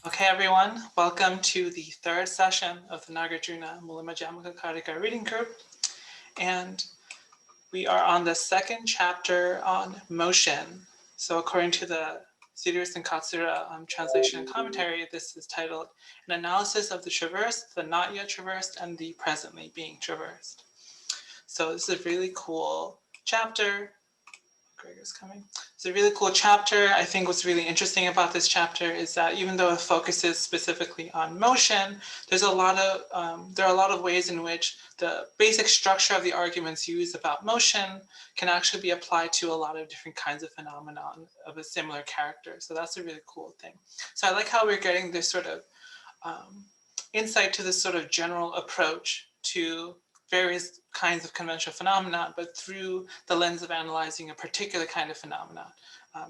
Okay, everyone, welcome to the third session of the Nāgārjuna Mulima reading group. And we are on the second chapter on motion. So according to the Sirius and Katsura translation and commentary, this is titled An Analysis of the Traversed, the Not Yet Traversed, and the Presently Being Traversed. So this is a really cool chapter. Gregor's coming. It's a really cool chapter. I think what's really interesting about this chapter is that even though it focuses specifically on motion, there are a lot of ways in which the basic structure of the arguments used about motion can actually be applied to a lot of different kinds of phenomenon of a similar character. So that's a really cool thing. So I like how we're getting this sort of insight to this sort of general approach to various kinds of conventional phenomena, but through the lens of analyzing a particular kind of phenomena.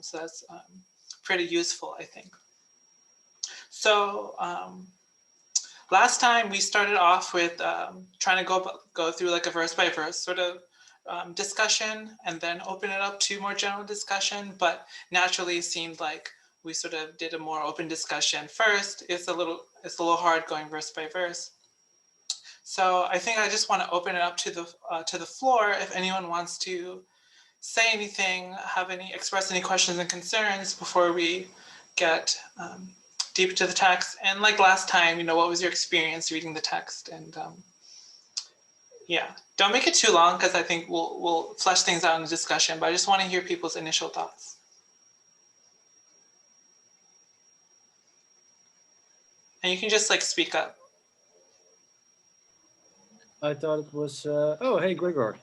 So that's pretty useful, I think. So last time we started off with trying to go through like a verse by verse sort of discussion and then open it up to more general discussion, but naturally it seemed like we sort of did a more open discussion first. It's a little hard going verse by verse. So I think I just want to open it up to the floor. If anyone wants to say anything, express any questions and concerns before we get deep into the text. And like last time, what was your experience reading the text? And yeah, don't make it too long because I think we'll flesh things out in the discussion. But I just want to hear people's initial thoughts. And you can just like speak up. I thought it was, oh, hey, Gregor.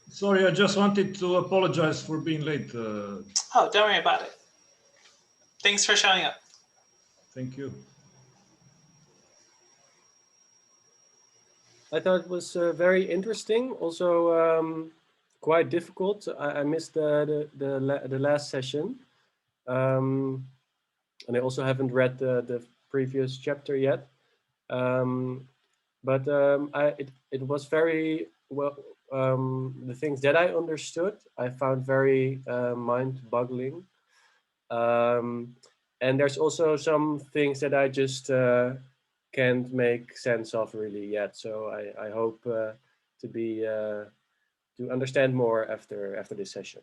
Sorry, I just wanted to apologize for being late. Oh, don't worry about it. Thanks for showing up. Thank you. I thought it was very interesting, also quite difficult. I missed the last session. And I also haven't read the previous chapter yet. But it was very well. The things that I understood, I found very mind-boggling. And there's also some things that I just can't make sense of really yet. So I hope to understand more after this session.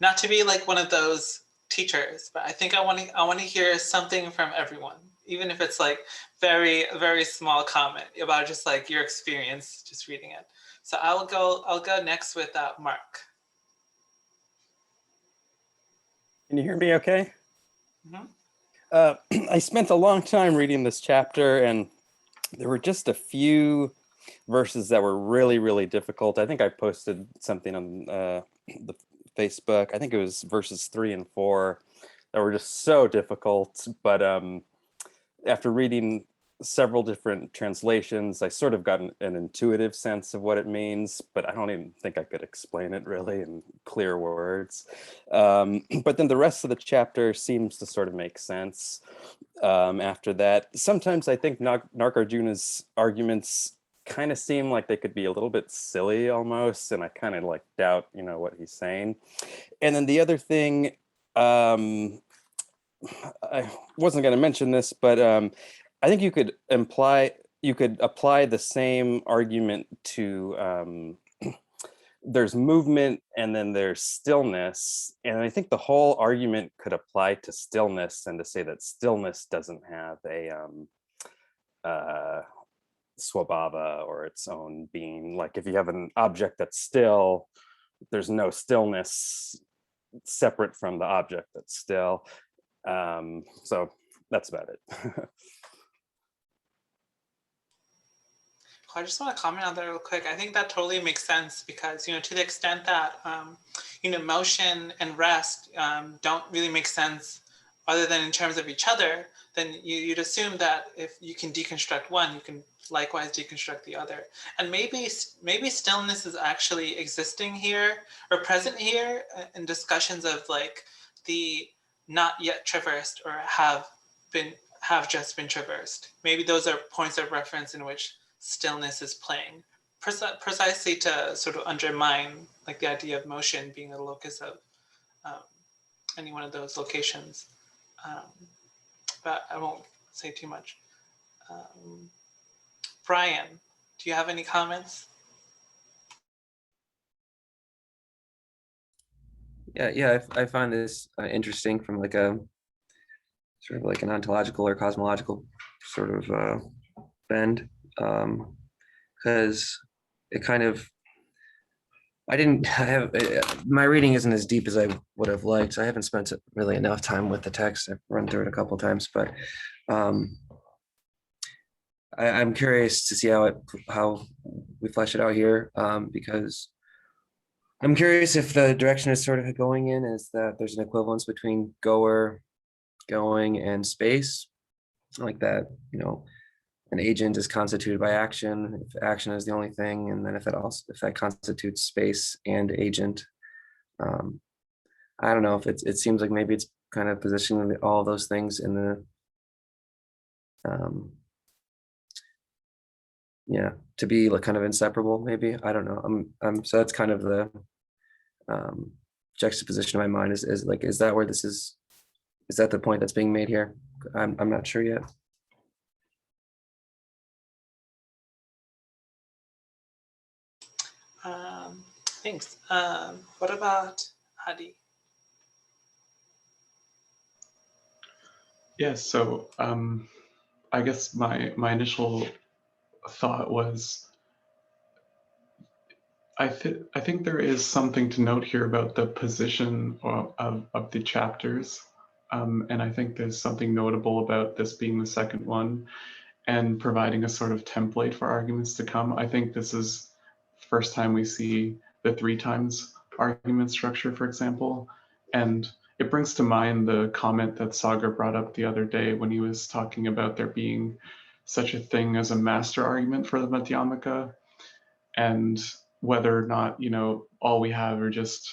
Not to be like one of those teachers, but I think I want to hear something from everyone, even if it's like very, very small comment about just like your experience just reading it. So I'll go next with Mark. Can you hear me okay? Mm-hmm. I spent a long time reading this chapter, and there were just a few verses that were really, really difficult. I think I posted something on the Facebook. I think it was verses 3 and 4 that were just so difficult. But after reading several different translations, I sort of got an intuitive sense of what it means, but I don't even think I could explain it really in clear words. But then the rest of the chapter seems to sort of make sense after that. Sometimes I think Nāgārjuna's arguments kind of seem like they could be a little bit silly almost, and I kind of like doubt, what he's saying. And then the other thing, I wasn't going to mention this, but I think you could apply the same argument to there's movement and then there's stillness. And I think the whole argument could apply to stillness, and to say that stillness doesn't have a swabhava or its own being. Like if you have an object that's still, there's no stillness separate from the object that's still. So that's about it. I just want to comment on that real quick. I think that totally makes sense because, to the extent that, motion and rest don't really make sense other than in terms of each other, then you'd assume that if you can deconstruct one, you can likewise deconstruct the other. And maybe stillness is actually existing here or present here in discussions of like the not yet traversed or have been have just been traversed. Maybe those are points of reference in which stillness is playing, precisely to sort of undermine like the idea of motion being a locus of any one of those locations. But I won't say too much. Brian, do you have any comments? Yeah, I find this interesting from like a sort of like an ontological or cosmological sort of bend, because it kind of I have my reading isn't as deep as I would have liked. So I haven't spent really enough time with the text. I've run through it a couple of times, but I'm curious to see how we flesh it out here, because I'm curious if the direction is sort of going in is that there's an equivalence between going, and space, like that, an agent is constituted by action, if action is the only thing, and then if that constitutes space and agent. I don't know if it seems like maybe it's kind of positioning all of those things in the to be like kind of inseparable, maybe. I don't know. So that's kind of the juxtaposition in my mind is like, is that where this is that the point that's being made here? I'm not sure yet. Thanks. What about Hadi? Yeah, so I guess my initial thought was I think there is something to note here about the position of the chapters, and I think there's something notable about this being the second one and providing a sort of template for arguments to come. I think this is the first time we see the 3 times argument structure, for example, and it brings to mind the comment that Sagar brought up the other day when he was talking about there being such a thing as a master argument for the Madhyamaka, and whether or not, all we have are just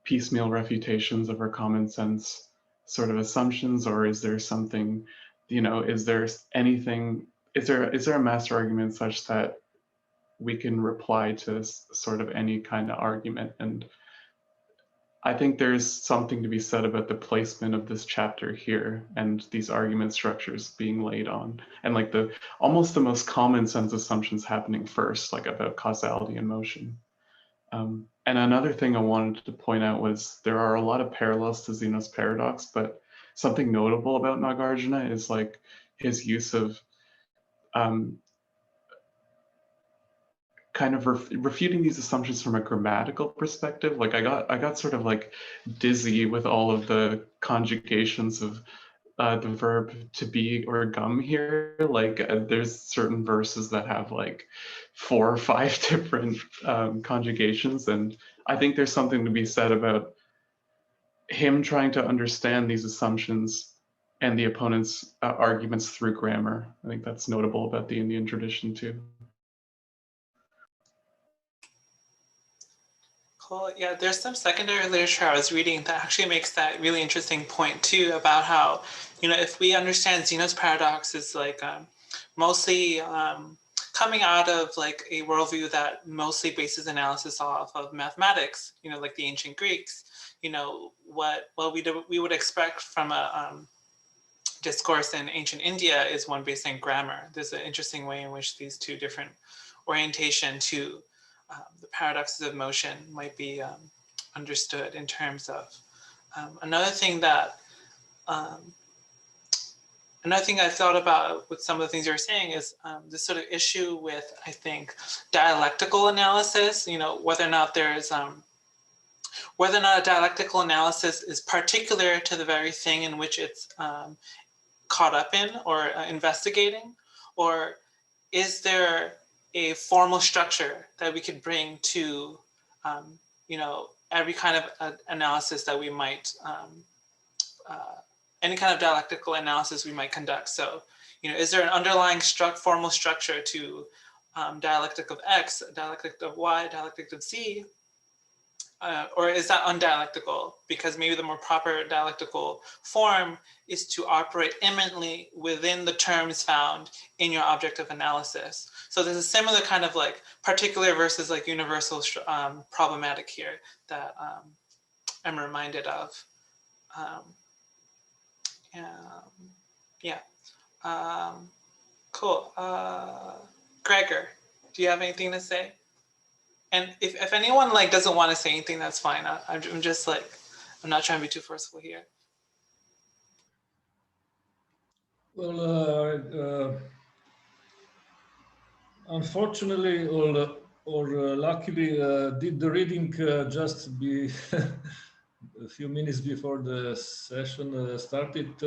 piecemeal refutations of our common sense sort of assumptions, or is there something, is there a master argument such that we can reply to sort of any kind of argument? And I think there's something to be said about the placement of this chapter here and these argument structures being laid on, and like almost the most common sense assumptions happening first, like about causality and motion. And another thing I wanted to point out was there are a lot of parallels to Zeno's paradox, but something notable about Nāgārjuna is like his use of kind of refuting these assumptions from a grammatical perspective. Like I got sort of like dizzy with all of the conjugations of the verb to be or gum here. Like there's certain verses that have like 4 or 5 different conjugations, and I think there's something to be said about him trying to understand these assumptions and the opponent's arguments through grammar. I think that's notable about the Indian tradition too. Cool. Yeah, there's some secondary literature I was reading that actually makes that really interesting point too, about how, if we understand Zeno's paradox is like mostly coming out of like a worldview that mostly bases analysis off of mathematics, like the ancient Greeks, what we would expect from a discourse in ancient India is one based on grammar. There's an interesting way in which these two different orientation to the paradoxes of motion might be understood in terms of another thing I thought about with some of the things you're saying is this sort of issue with, I think, dialectical analysis, whether or not a dialectical analysis is particular to the very thing in which it's caught up in or investigating, or is there a formal structure that we could bring to, every kind of analysis that we might, any kind of dialectical analysis we might conduct. So, is there an underlying formal structure to dialectic of X, dialectic of Y, dialectic of Z? or is that undialectical? Because maybe the more proper dialectical form is to operate immanently within the terms found in your object of analysis. So there's a similar kind of like particular versus like universal problematic here that I'm reminded of. Yeah, cool. Gregor, do you have anything to say? And if anyone like doesn't want to say anything, that's fine. I'm just like, I'm not trying to be too forceful here. Well, unfortunately, or luckily, did the reading just be a few minutes before the session started.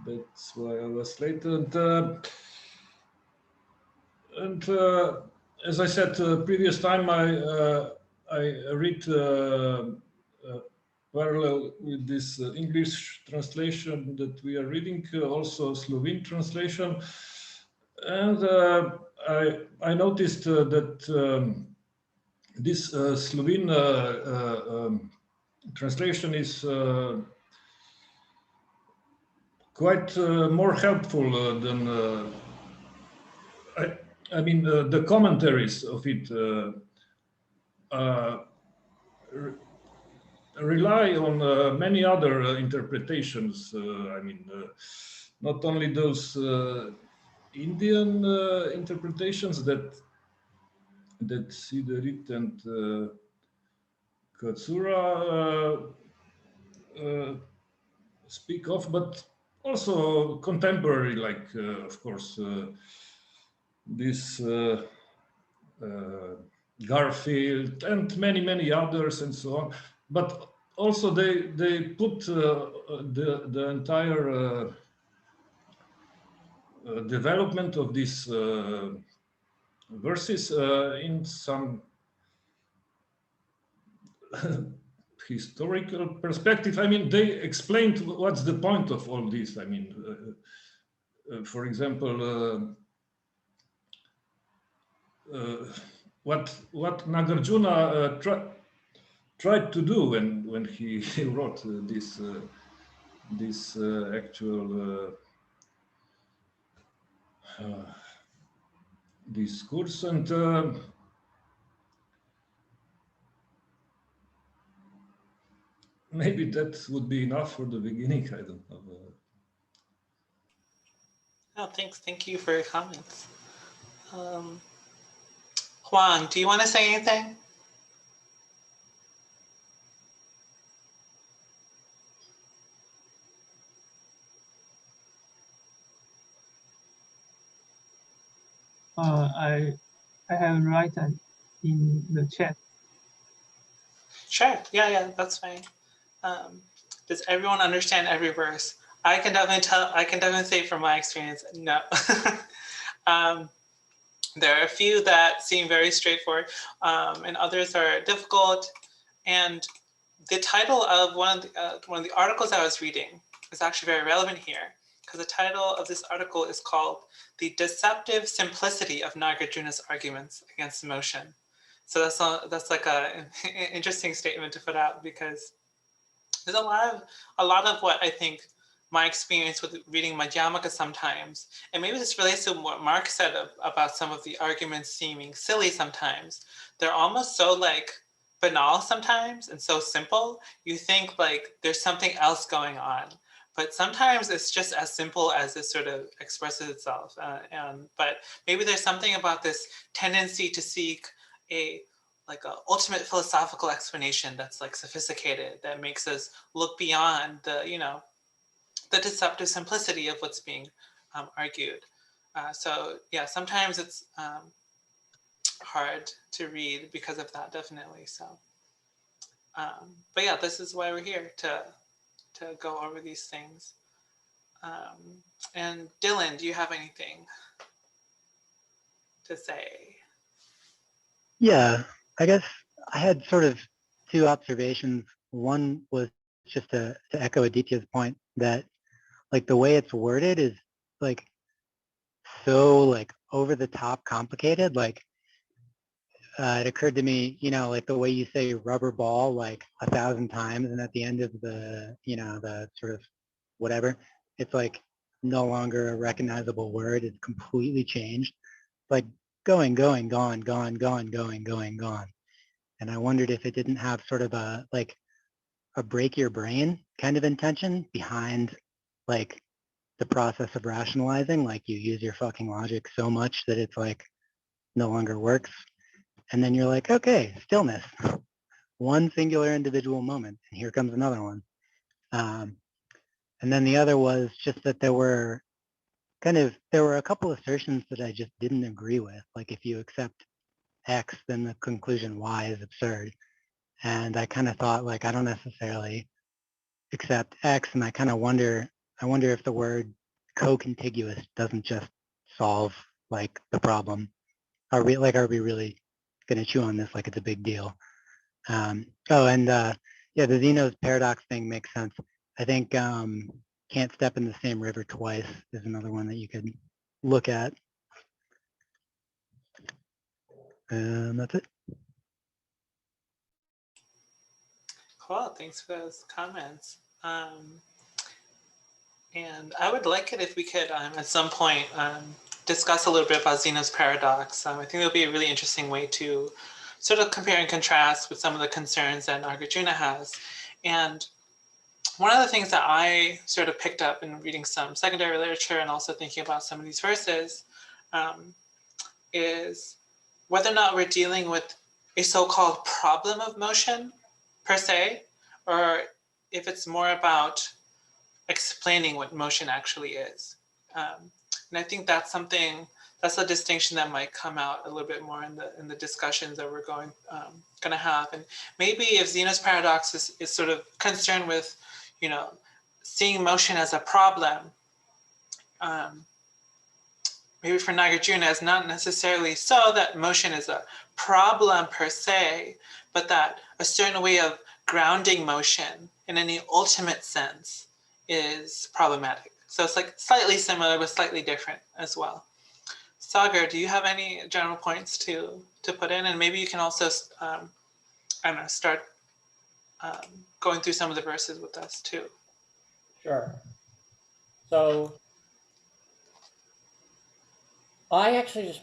That's why I was late. And as I said previous time, I read parallel with this English translation that we are reading, also Slovene translation, and I noticed that this Slovene translation is quite more helpful than I mean, the commentaries of it rely on many other interpretations. I mean, not only those Indian interpretations that Siderit and Katsura speak of, but also contemporary, like, of course, this Garfield and many others and so on. But also they put the entire development of these verses in some historical perspective. I mean, they explained what's the point of all this. I mean, for example, what Nāgārjuna tried to do when he wrote this actual discourse, and maybe that would be enough for the beginning. I don't know. Oh, thanks. Thank you for your comments. Juan, do you want to say anything? I have written in the chat. Sure. Yeah, that's fine. Does everyone understand every verse? I can definitely say from my experience, no. There are a few that seem very straightforward, and others are difficult. And the title of one of the articles I was reading is actually very relevant here, because the title of this article is called "The Deceptive Simplicity of Nāgārjuna's Arguments Against Motion." So that's like an interesting statement to put out, because there's a lot of what I think my experience with reading Madhyamaka sometimes, and maybe this relates to what Mark said about some of the arguments seeming silly sometimes. They're almost so like banal sometimes and so simple. You think like there's something else going on, but sometimes it's just as simple as it sort of expresses itself. But maybe there's something about this tendency to seek a ultimate philosophical explanation that's like sophisticated, that makes us look beyond the deceptive simplicity of what's being argued. So yeah, sometimes it's hard to read because of that, definitely. So, but yeah, this is why we're here, to go over these things. And Dylan, do you have anything to say? Yeah, I guess I had sort of two observations. One was just to echo Aditya's point that like the way it's worded is like so like over the top complicated. Like it occurred to me, like the way you say rubber ball like 1,000 times, and at the end of the, the sort of whatever, it's like no longer a recognizable word. It's completely changed. Like going, gone, gone, gone. And I wondered if it didn't have sort of a break your brain kind of intention behind like the process of rationalizing. Like you use your fucking logic so much that it's like no longer works. And then you're like, okay, stillness, one singular individual moment, and here comes another one. And then the other was just that there were a couple assertions that I just didn't agree with. Like if you accept X, then the conclusion Y is absurd. And I kind of thought like, I don't necessarily accept X, and I kind of wonder if the word co-contiguous doesn't just solve like the problem. Are we really going to chew on this like it's a big deal? Yeah, the Zeno's paradox thing makes sense. I think can't step in the same river twice is another one that you could look at. And that's it. Cool, thanks for those comments. And I would like it if we could, at some point, discuss a little bit about Zeno's paradox. I think it would be a really interesting way to sort of compare and contrast with some of the concerns that Nāgārjuna has. And one of the things that I sort of picked up in reading some secondary literature and also thinking about some of these verses is whether or not we're dealing with a so-called problem of motion per se, or if it's more about explaining what motion actually is. And I think that's a distinction that might come out a little bit more in the discussions that we're going to have. And maybe if Zeno's paradox is sort of concerned with, seeing motion as a problem, maybe for Nāgārjuna it's not necessarily so that motion is a problem per se, but that a certain way of grounding motion in any ultimate sense is problematic. So it's like slightly similar, but slightly different as well. Sagar, do you have any general points to put in? And maybe you can also, start going through some of the verses with us too. Sure. So I actually just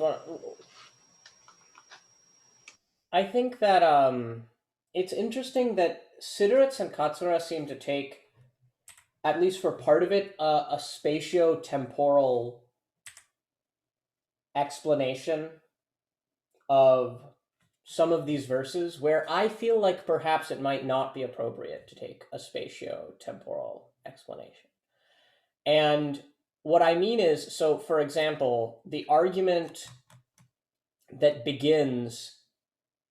I think that it's interesting that Sideritz and Katsura seem to take, at least for part of it, a spatio-temporal explanation of some of these verses, where I feel like perhaps it might not be appropriate to take a spatio-temporal explanation. And what I mean is, so for example, the argument that begins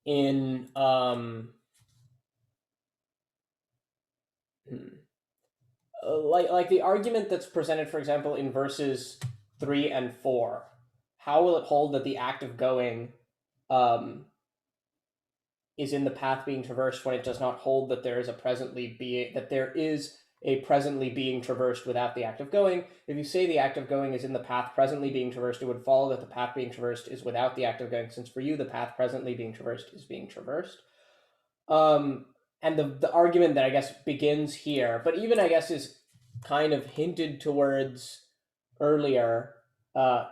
in like the argument that's presented, for example, in verses 3 and 4, how will it hold that the act of going is in the path being traversed when it does not hold that there is a presently being traversed without the act of going? If you say the act of going is in the path presently being traversed, it would follow that the path being traversed is without the act of going, since for you the path presently being traversed is being traversed. And the argument that I guess begins here, but even I guess is kind of hinted towards earlier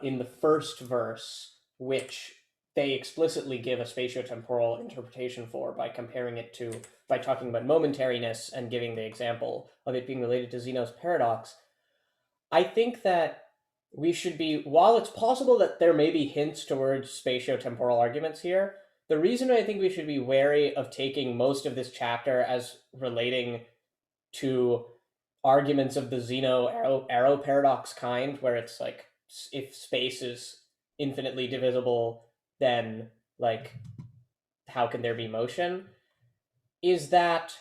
in the first verse, which they explicitly give a spatiotemporal interpretation for by talking about momentariness and giving the example of it being related to Zeno's paradox. I think that we should be, while it's possible that there may be hints towards spatiotemporal arguments here, the reason I think we should be wary of taking most of this chapter as relating to arguments of the Zeno arrow paradox kind, where it's like, if space is infinitely divisible, then like, how can there be motion? Is that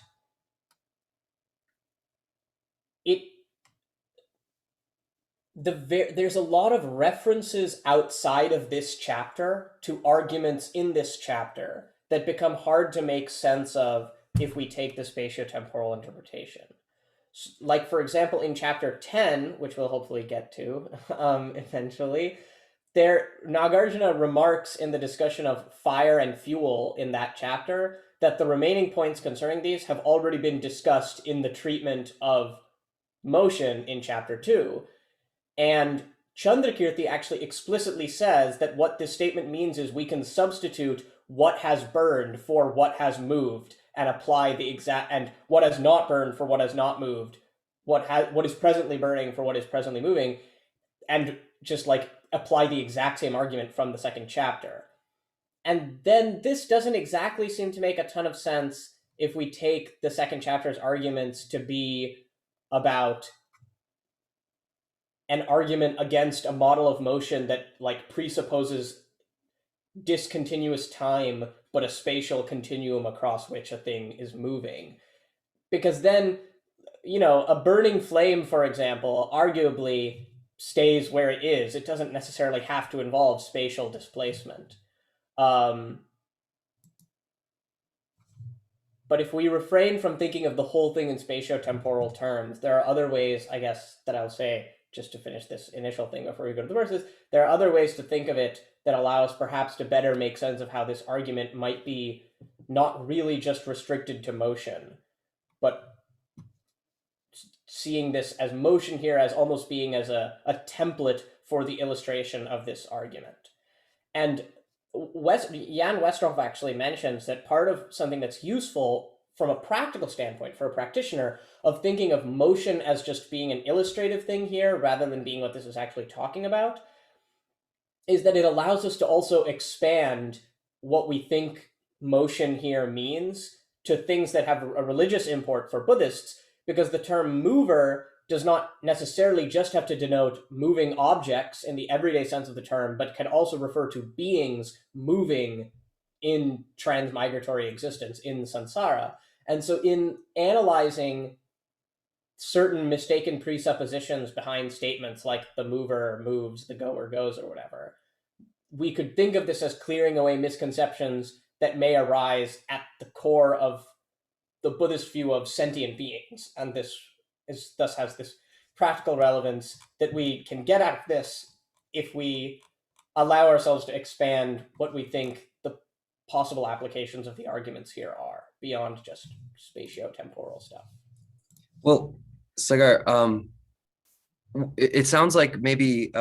there's a lot of references outside of this chapter to arguments in this chapter that become hard to make sense of if we take the spatiotemporal interpretation. Like, for example, in chapter 10, which we'll hopefully get to eventually, Nāgārjuna remarks in the discussion of fire and fuel in that chapter that the remaining points concerning these have already been discussed in the treatment of motion in chapter 2. And Chandrakirti actually explicitly says that what this statement means is we can substitute what has burned for what has moved and apply the exact, and what has not burned for what has not moved, what is presently burning for what is presently moving, and just like apply the exact same argument from the second chapter. And then this doesn't exactly seem to make a ton of sense if we take the second chapter's arguments to be about an argument against a model of motion that like presupposes discontinuous time, but a spatial continuum across which a thing is moving. Because then, you know, a burning flame, for example, arguably stays where it is. It doesn't necessarily have to involve spatial displacement. But if we refrain from thinking of the whole thing in spatiotemporal terms, there are other ways, I guess, that I'll say, just to finish this initial thing before we go to the verses, there are other ways to think of it that allow us perhaps to better make sense of how this argument might be not really just restricted to motion, but seeing this as motion here as almost being as a template for the illustration of this argument. And Jan Westerhoff actually mentions that part of something that's useful from a practical standpoint for a practitioner of thinking of motion as just being an illustrative thing here rather than being what this is actually talking about is that it allows us to also expand what we think motion here means to things that have a religious import for Buddhists, because the term mover does not necessarily just have to denote moving objects in the everyday sense of the term, but can also refer to beings moving in transmigratory existence in samsara. And so in analyzing certain mistaken presuppositions behind statements like the mover moves, the goer goes, or whatever, we could think of this as clearing away misconceptions that may arise at the core of the Buddhist view of sentient beings. And this thus has this practical relevance that we can get out of this if we allow ourselves to expand what we think the possible applications of the arguments here are beyond just spatio-temporal stuff. Well, Sagar, it sounds like maybe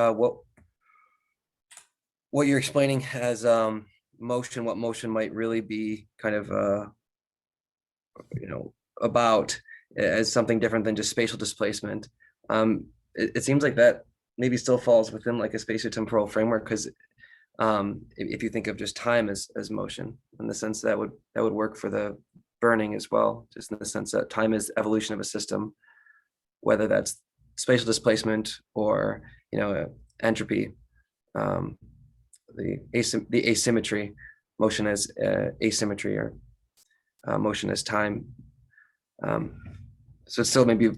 what you're explaining as motion, what motion might really be kind of about as something different than just spatial displacement. It seems like that maybe still falls within like a spatiotemporal framework, because if you think of just time as motion, in the sense that would work for the burning as well, just in the sense that time is evolution of a system, whether that's spatial displacement or entropy, the asymmetry, motion as asymmetry, or motion as time. So it's still maybe, I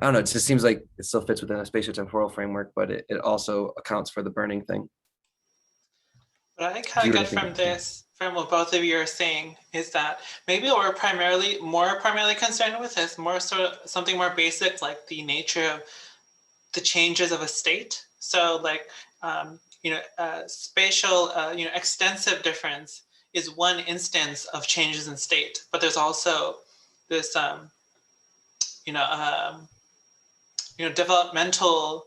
don't know, it just seems like it still fits within a spatiotemporal framework, but it also accounts for the burning thing. What I kind of get from this, from what both of you are saying, is that maybe what we're more primarily concerned with is more sort of something more basic, like the nature of the changes of a state. So like, spatial, extensive difference is one instance of changes in state, but there's also this, developmental,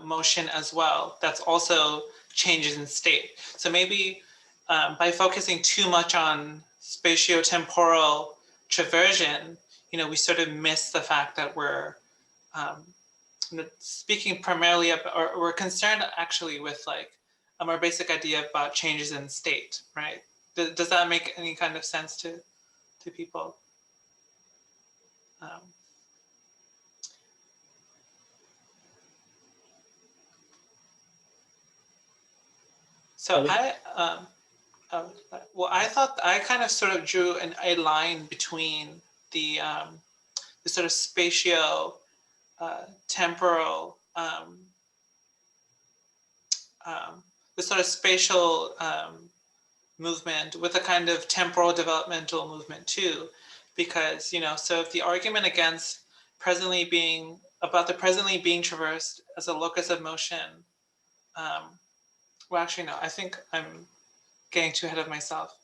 motion as well. That's also changes in state. So maybe by focusing too much on spatiotemporal traversion, we sort of miss the fact that we're speaking primarily about, or we're concerned actually with like a more basic idea about changes in state, right? Does that make any kind of sense to people? So I thought I kind of sort of drew a line between the sort of spatio temporal, the sort of spatial movement with a kind of temporal developmental movement too, because so if the argument against the presently being traversed as a locus of motion well, actually, no, I think I'm getting too ahead of myself.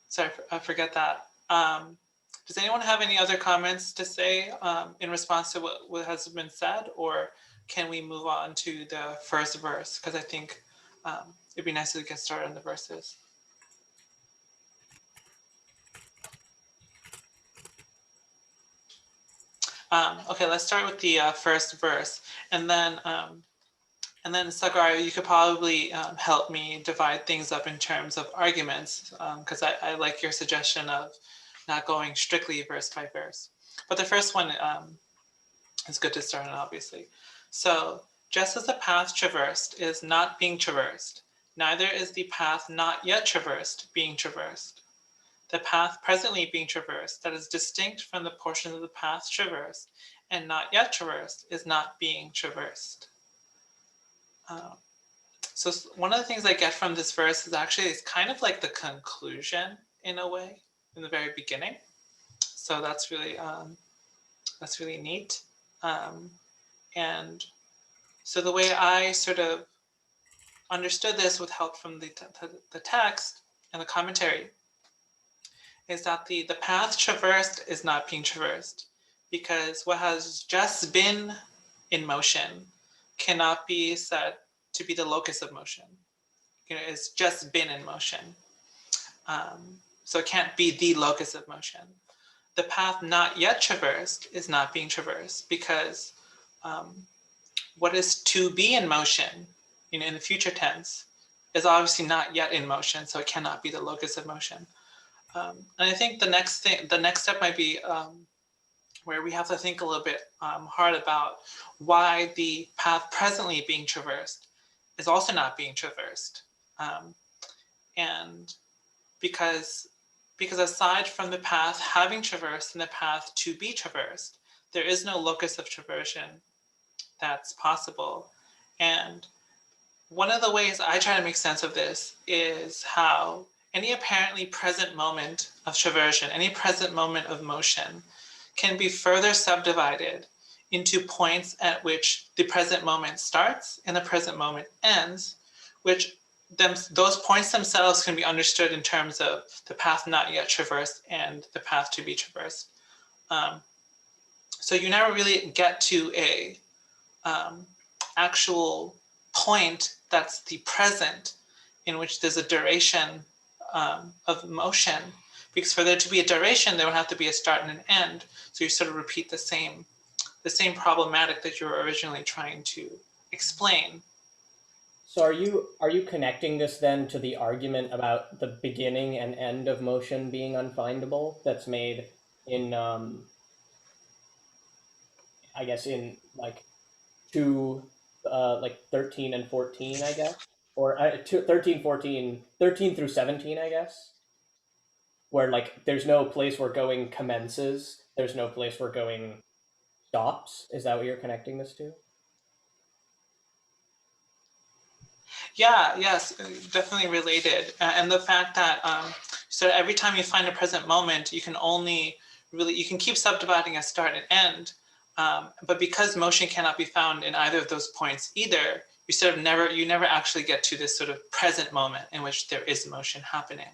Sorry, I forget that. Does anyone have any other comments to say in response to what has been said, or can we move on to the first verse? Because I think it'd be nice to get started on the verses. Okay, let's start with the first verse, and then Sagar, you could probably help me divide things up in terms of arguments, because I like your suggestion of not going strictly verse by verse. But the first one is good to start on, obviously. So, just as the path traversed is not being traversed, neither is the path not yet traversed being traversed. The path presently being traversed that is distinct from the portion of the path traversed and not yet traversed is not being traversed. So one of the things I get from this verse is actually it's kind of like the conclusion in a way in the very beginning. So that's really neat. And so the way I sort of understood this with help from the text and the commentary is that the path traversed is not being traversed because what has just been in motion cannot be said to be the locus of motion. It's just been in motion. So it can't be the locus of motion. The path not yet traversed is not being traversed because what is to be in motion, in the future tense, is obviously not yet in motion, so it cannot be the locus of motion. And I think the next step might be where we have to think a little bit hard about why the path presently being traversed is also not being traversed. And because aside from the path having traversed and the path to be traversed, there is no locus of traversion that's possible. And one of the ways I try to make sense of this is how any apparently present moment of traversion, any present moment of motion can be further subdivided into points at which the present moment starts and the present moment ends, which those points themselves can be understood in terms of the path not yet traversed and the path to be traversed. So you never really get to a actual point that's the present in which there's a duration of motion, because for there to be a duration, there would have to be a start and an end. So you sort of repeat the same problematic that you were originally trying to explain. So are you connecting this then to the argument about the beginning and end of motion being unfindable that's made in I guess in like 13 and 14, I guess, or 13 through 17, I guess, where like there's no place where going commences, there's no place where going stops. Is that what you're connecting this to? Yeah, yes, definitely related. And the fact that so every time you find a present moment, you can keep subdividing a start and end. But because motion cannot be found in either of those points either, you never actually get to this sort of present moment in which there is motion happening.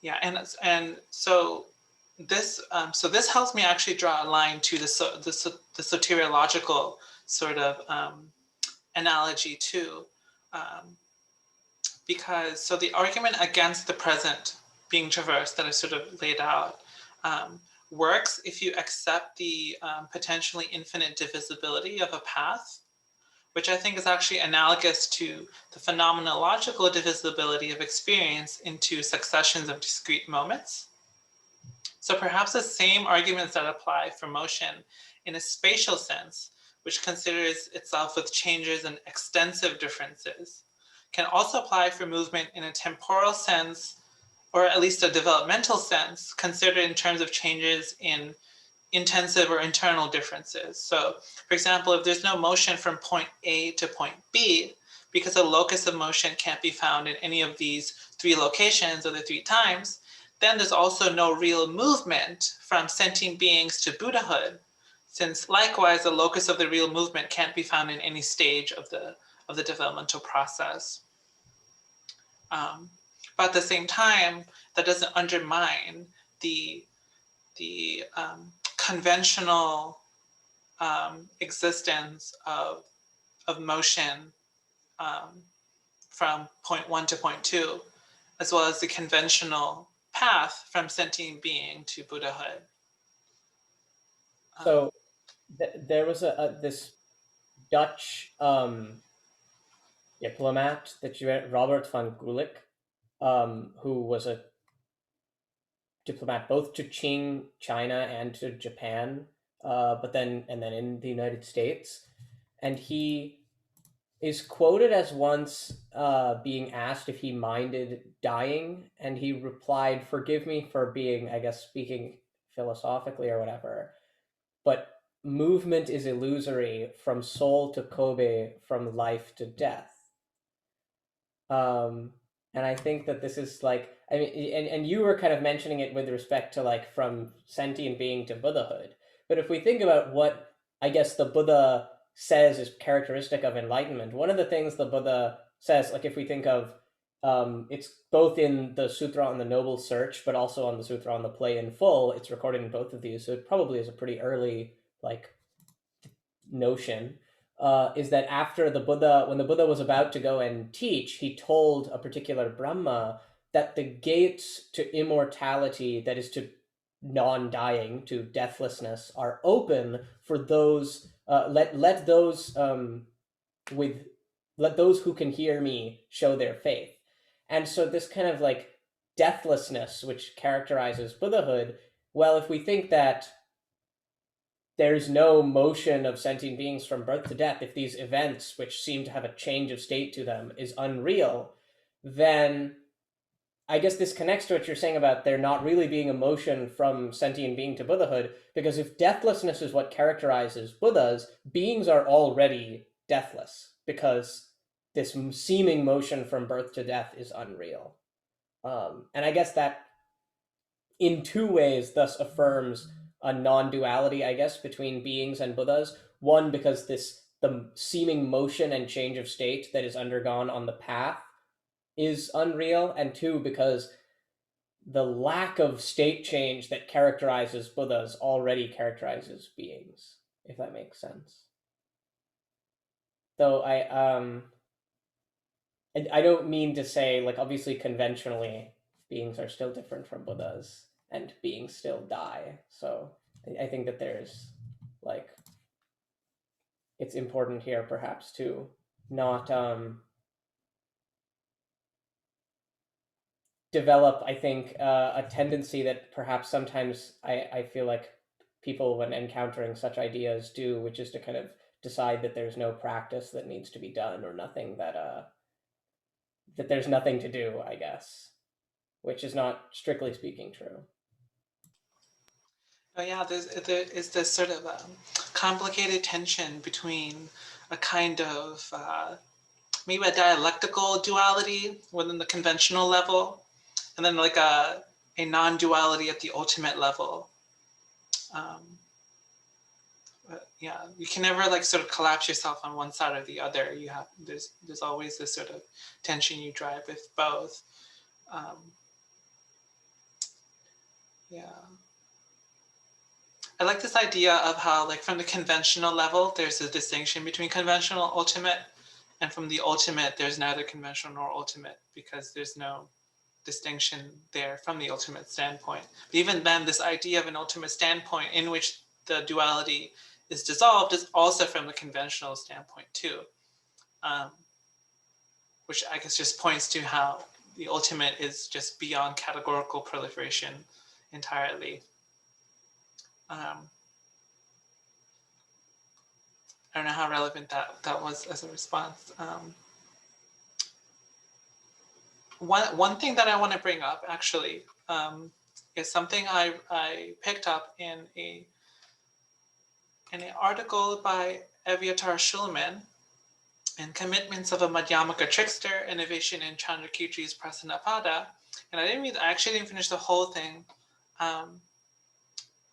Yeah, and so this helps me actually draw a line to the soteriological sort of analogy too, because so the argument against the present being traversed that I sort of laid out works if you accept the potentially infinite divisibility of a path, which I think is actually analogous to the phenomenological divisibility of experience into successions of discrete moments. So perhaps the same arguments that apply for motion in a spatial sense, which considers itself with changes and extensive differences, can also apply for movement in a temporal sense, or at least a developmental sense, considered in terms of changes in intensive or internal differences. So, for example, if there's no motion from point A to point B, because a locus of motion can't be found in any of these three locations or the three times, then there's also no real movement from sentient beings to Buddhahood since likewise the locus of the real movement can't be found in any stage of the developmental process. But at the same time, that doesn't undermine the conventional existence of motion from point 1 to point 2, as well as the conventional path from sentient being to Buddhahood. So there was this Dutch diplomat that you read, Robert van Gulik, who was a diplomat both to Qing, China, and to Japan, but then in the United States, and he is quoted as once being asked if he minded dying, and he replied, "Forgive me for being, I guess, speaking philosophically or whatever, but movement is illusory from soul to Kobe, from life to death." And I think that this is like, I mean, and you were kind of mentioning it with respect to like from sentient being to Buddhahood. But if we think about what I guess the Buddha says is characteristic of enlightenment, one of the things the Buddha says, like if we think of, it's both in the Sutra on the Noble Search, but also on the Sutra on the Play in Full. It's recorded in both of these, so it probably is a pretty early like notion. Is that after the Buddha, when the Buddha was about to go and teach, he told a particular Brahma that the gates to immortality, that is to non-dying, to deathlessness, are open for those. Let those who can hear me show their faith. And so this kind of like deathlessness, which characterizes Buddhahood, well, if we think that there's no motion of sentient beings from birth to death, if these events, which seem to have a change of state to them, is unreal, then I guess this connects to what you're saying about there not really being a motion from sentient being to Buddhahood, because if deathlessness is what characterizes Buddhas, beings are already deathless, because this seeming motion from birth to death is unreal. And I guess that in two ways thus affirms a non-duality, I guess, between beings and Buddhas. One, because the seeming motion and change of state that is undergone on the path is unreal, and two, because the lack of state change that characterizes Buddhas already characterizes beings, if that makes sense. Though I don't mean to say, like, obviously conventionally beings are still different from Buddhas, and beings still die. So I think that there's like, it's important here perhaps to not develop, I think, a tendency that perhaps sometimes I feel like people, when encountering such ideas, do, which is to kind of decide that there's no practice that needs to be done, or nothing that there's nothing to do, I guess, which is not strictly speaking true. Oh yeah, there is this sort of complicated tension between a kind of maybe a dialectical duality within the conventional level, and then like a non-duality at the ultimate level. Yeah, you can never like sort of collapse yourself on one side or the other. You have there's always this sort of tension you drive with both. Yeah. I like this idea of how, like, from the conventional level, there's a distinction between conventional and ultimate, and from the ultimate, there's neither conventional nor ultimate, because there's no distinction there from the ultimate standpoint. But even then, this idea of an ultimate standpoint in which the duality is dissolved is also from the conventional standpoint too, which I guess just points to how the ultimate is just beyond categorical proliferation entirely. I don't know how relevant that was as a response. One thing that I want to bring up actually is something I picked up in an article by Evyatar Shulman in Commitments of a Madhyamaka Trickster, Innovation in Chandrakirti's Prasanapada. And I actually didn't finish the whole thing,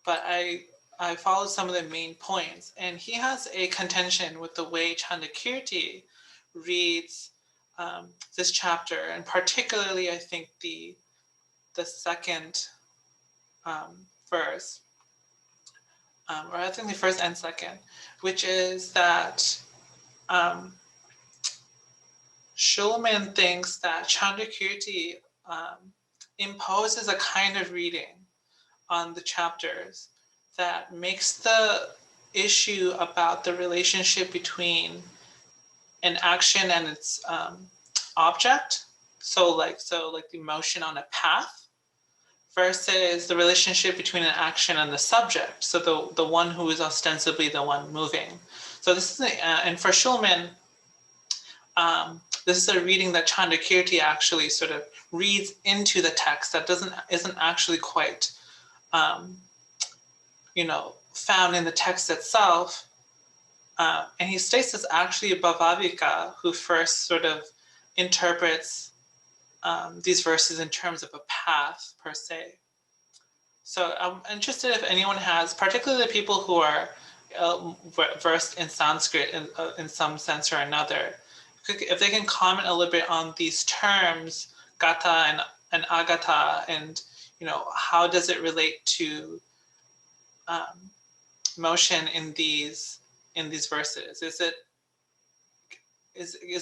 but I I followed some of the main points, and he has a contention with the way Chandakirti reads this chapter, and particularly, I think the second verse, or I think the first and second, which is that Shulman thinks that Chandakirti imposes a kind of reading on the chapters that makes the issue about the relationship between an action and its object, so like the motion on a path, versus the relationship between an action and the subject, so the one who is ostensibly the one moving. So this is and for Shulman, this is a reading that Chandakirti actually sort of reads into the text that isn't actually quite found in the text itself. And he states this actually Bhavavika, who first sort of interprets these verses in terms of a path per se. So I'm interested if anyone has, particularly the people who are versed in Sanskrit in some sense or another, if they can comment a little bit on these terms, gata and agata, and how does it relate to motion in these verses? Is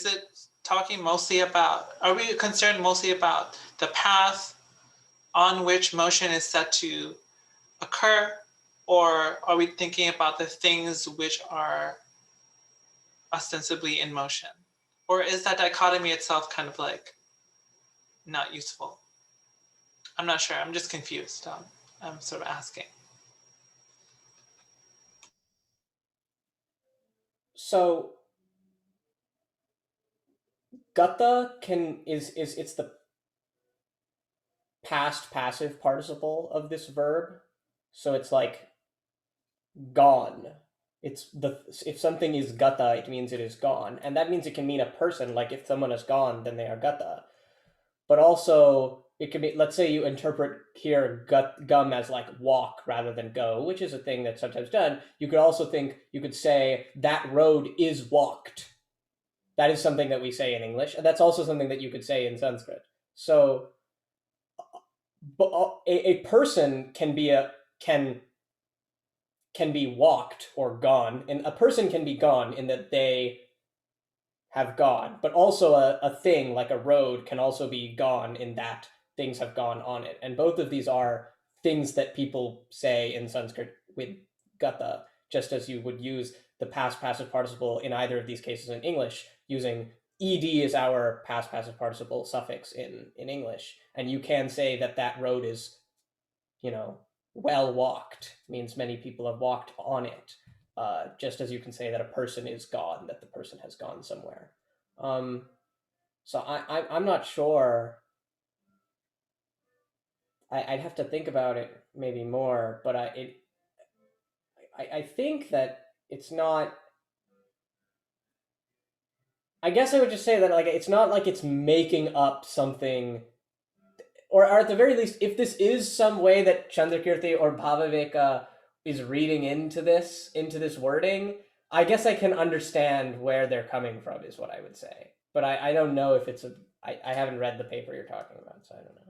it talking mostly about, are we concerned mostly about the path on which motion is set to occur, or are we thinking about the things which are ostensibly in motion? Or is that dichotomy itself kind of like not useful? I'm not sure. I'm just confused. I'm sort of asking. So gata is it's the past passive participle of this verb. So it's like gone. If something is gata, it means it is gone, and that means it can mean a person. Like if someone is gone, then they are gata. But also it could be, let's say you interpret here gum as like walk rather than go, which is a thing that's sometimes done. You could say that road is walked. That is something that we say in English, and that's also something that you could say in Sanskrit. So a person can be walked or gone, and a person can be gone in that they have gone, but also a thing like a road can also be gone in that things have gone on it. And both of these are things that people say in Sanskrit with gata, just as you would use the past passive participle in either of these cases in English, using ed as our past passive participle suffix in English. And you can say that road is, well walked, means many people have walked on it. Just as you can say that a person is gone, that the person has gone somewhere. So I'm not sure. I'd have to think about it maybe more, but I think that it's not. I guess I would just say that like it's not like it's making up something, or at the very least, if this is some way that Chandrakirti or Bhavavika is reading into this wording, I guess I can understand where they're coming from, is what I would say. But I don't know if it's I haven't read the paper you're talking about, so I don't know.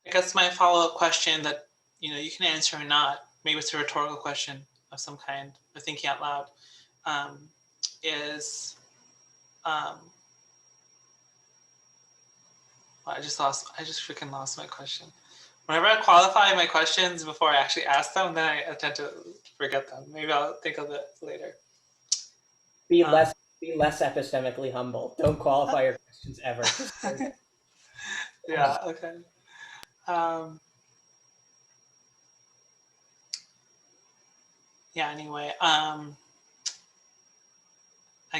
I guess my follow-up question that you can answer or not, maybe it's a rhetorical question of some kind, or thinking out loud, is I just freaking lost my question. Whenever I qualify my questions before I actually ask them, then I tend to forget them. Maybe I'll think of it later. Be less epistemically humble. Don't qualify your questions ever. Yeah. Okay. Yeah. Anyway, I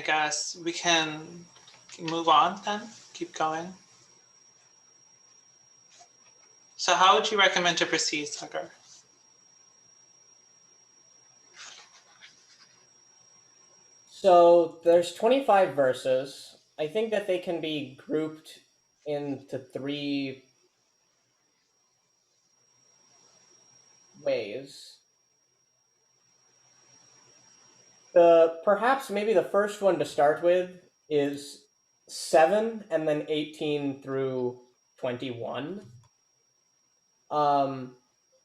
guess we can move on then. Keep going. So, how would you recommend to proceed, Sagar? So there's 25 verses. I think that they can be grouped into 3 ways. Perhaps maybe the first one to start with is 7 and then 18 through 21.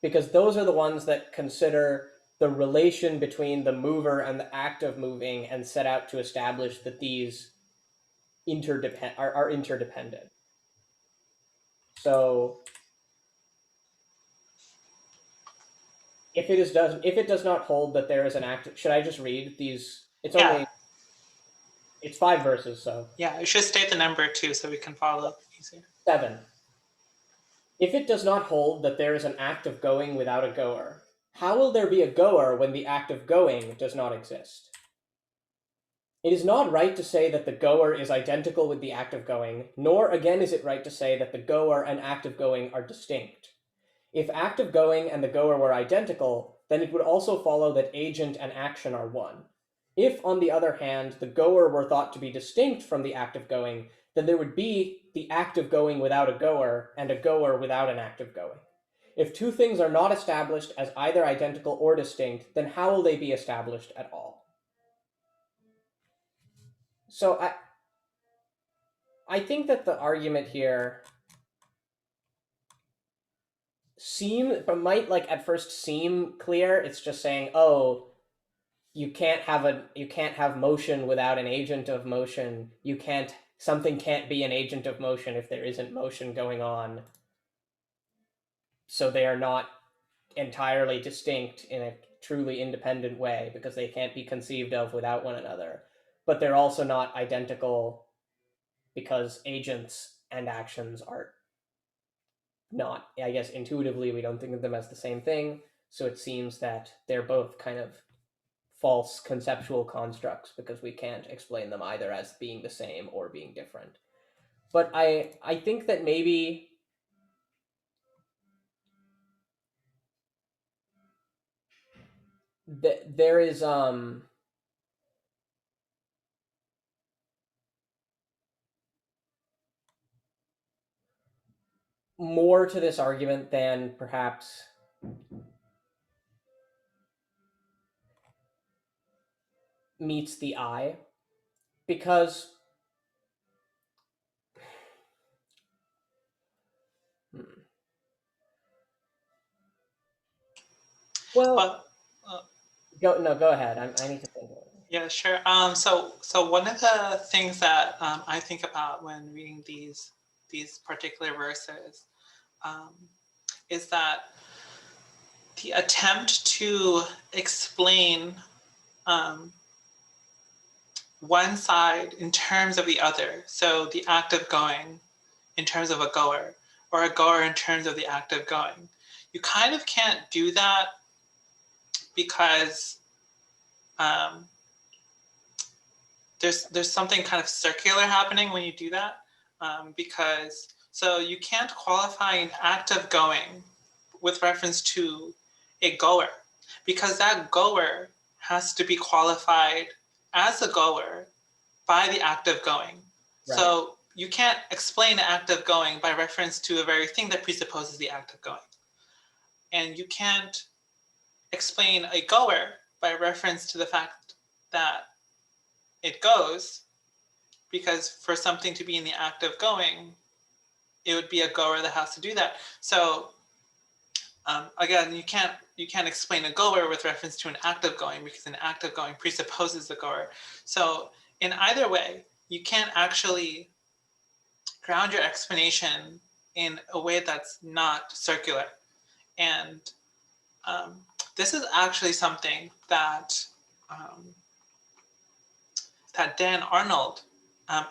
Because those are the ones that consider the relation between the mover and the act of moving and set out to establish that these are interdependent. So if it does not hold that there is an act, should I just read these? It's only it's 5 verses, so Yeah, you should state the number too, so we can follow easier. 7. If it does not hold that there is an act of going without a goer, how will there be a goer when the act of going does not exist? It is not right to say that the goer is identical with the act of going, nor again is it right to say that the goer and act of going are distinct. If act of going and the goer were identical, then it would also follow that agent and action are one. If, on the other hand, the goer were thought to be distinct from the act of going, then there would be the act of going without a goer and a goer without an act of going. If two things are not established as either identical or distinct, then how will they be established at all? So I think that the argument here might like at first seem clear. It's just saying, oh, you can't have motion without an agent of motion. Something can't be an agent of motion if there isn't motion going on. So they are not entirely distinct in a truly independent way because they can't be conceived of without one another. But they're also not identical because agents and actions are not, I guess intuitively we don't think of them as the same thing. So it seems that they're both kind of false conceptual constructs because we can't explain them either as being the same or being different. But I think that maybe there is more to this argument than perhaps meets the eye, because well, go ahead. I need to think of it. Yeah, sure. So one of the things that I think about when reading these particular verses is that the attempt to explain one side in terms of the other, so the act of going in terms of a goer, or a goer in terms of the act of going, you kind of can't do that because there's something kind of circular happening when you do that, because so you can't qualify an act of going with reference to a goer, because that goer has to be qualified as a goer by the act of going. Right. So you can't explain an act of going by reference to a very thing that presupposes the act of going. And you can't explain a goer by reference to the fact that it goes, because for something to be in the act of going, it would be a goer that has to do that. So again, you can't explain a goer with reference to an act of going, because an act of going presupposes the goer. So in either way, you can't actually ground your explanation in a way that's not circular. And this is actually something that that Dan Arnold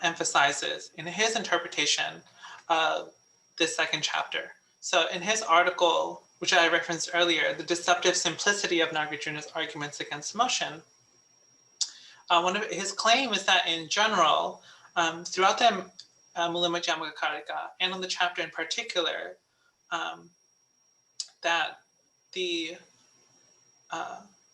emphasizes in his interpretation of the second chapter. So in his article, which I referenced earlier, The Deceptive Simplicity of Nāgārjuna's Arguments Against Motion, one of his claim is that in general, throughout the Mulima Jamaka Karika, and on the chapter in particular, that the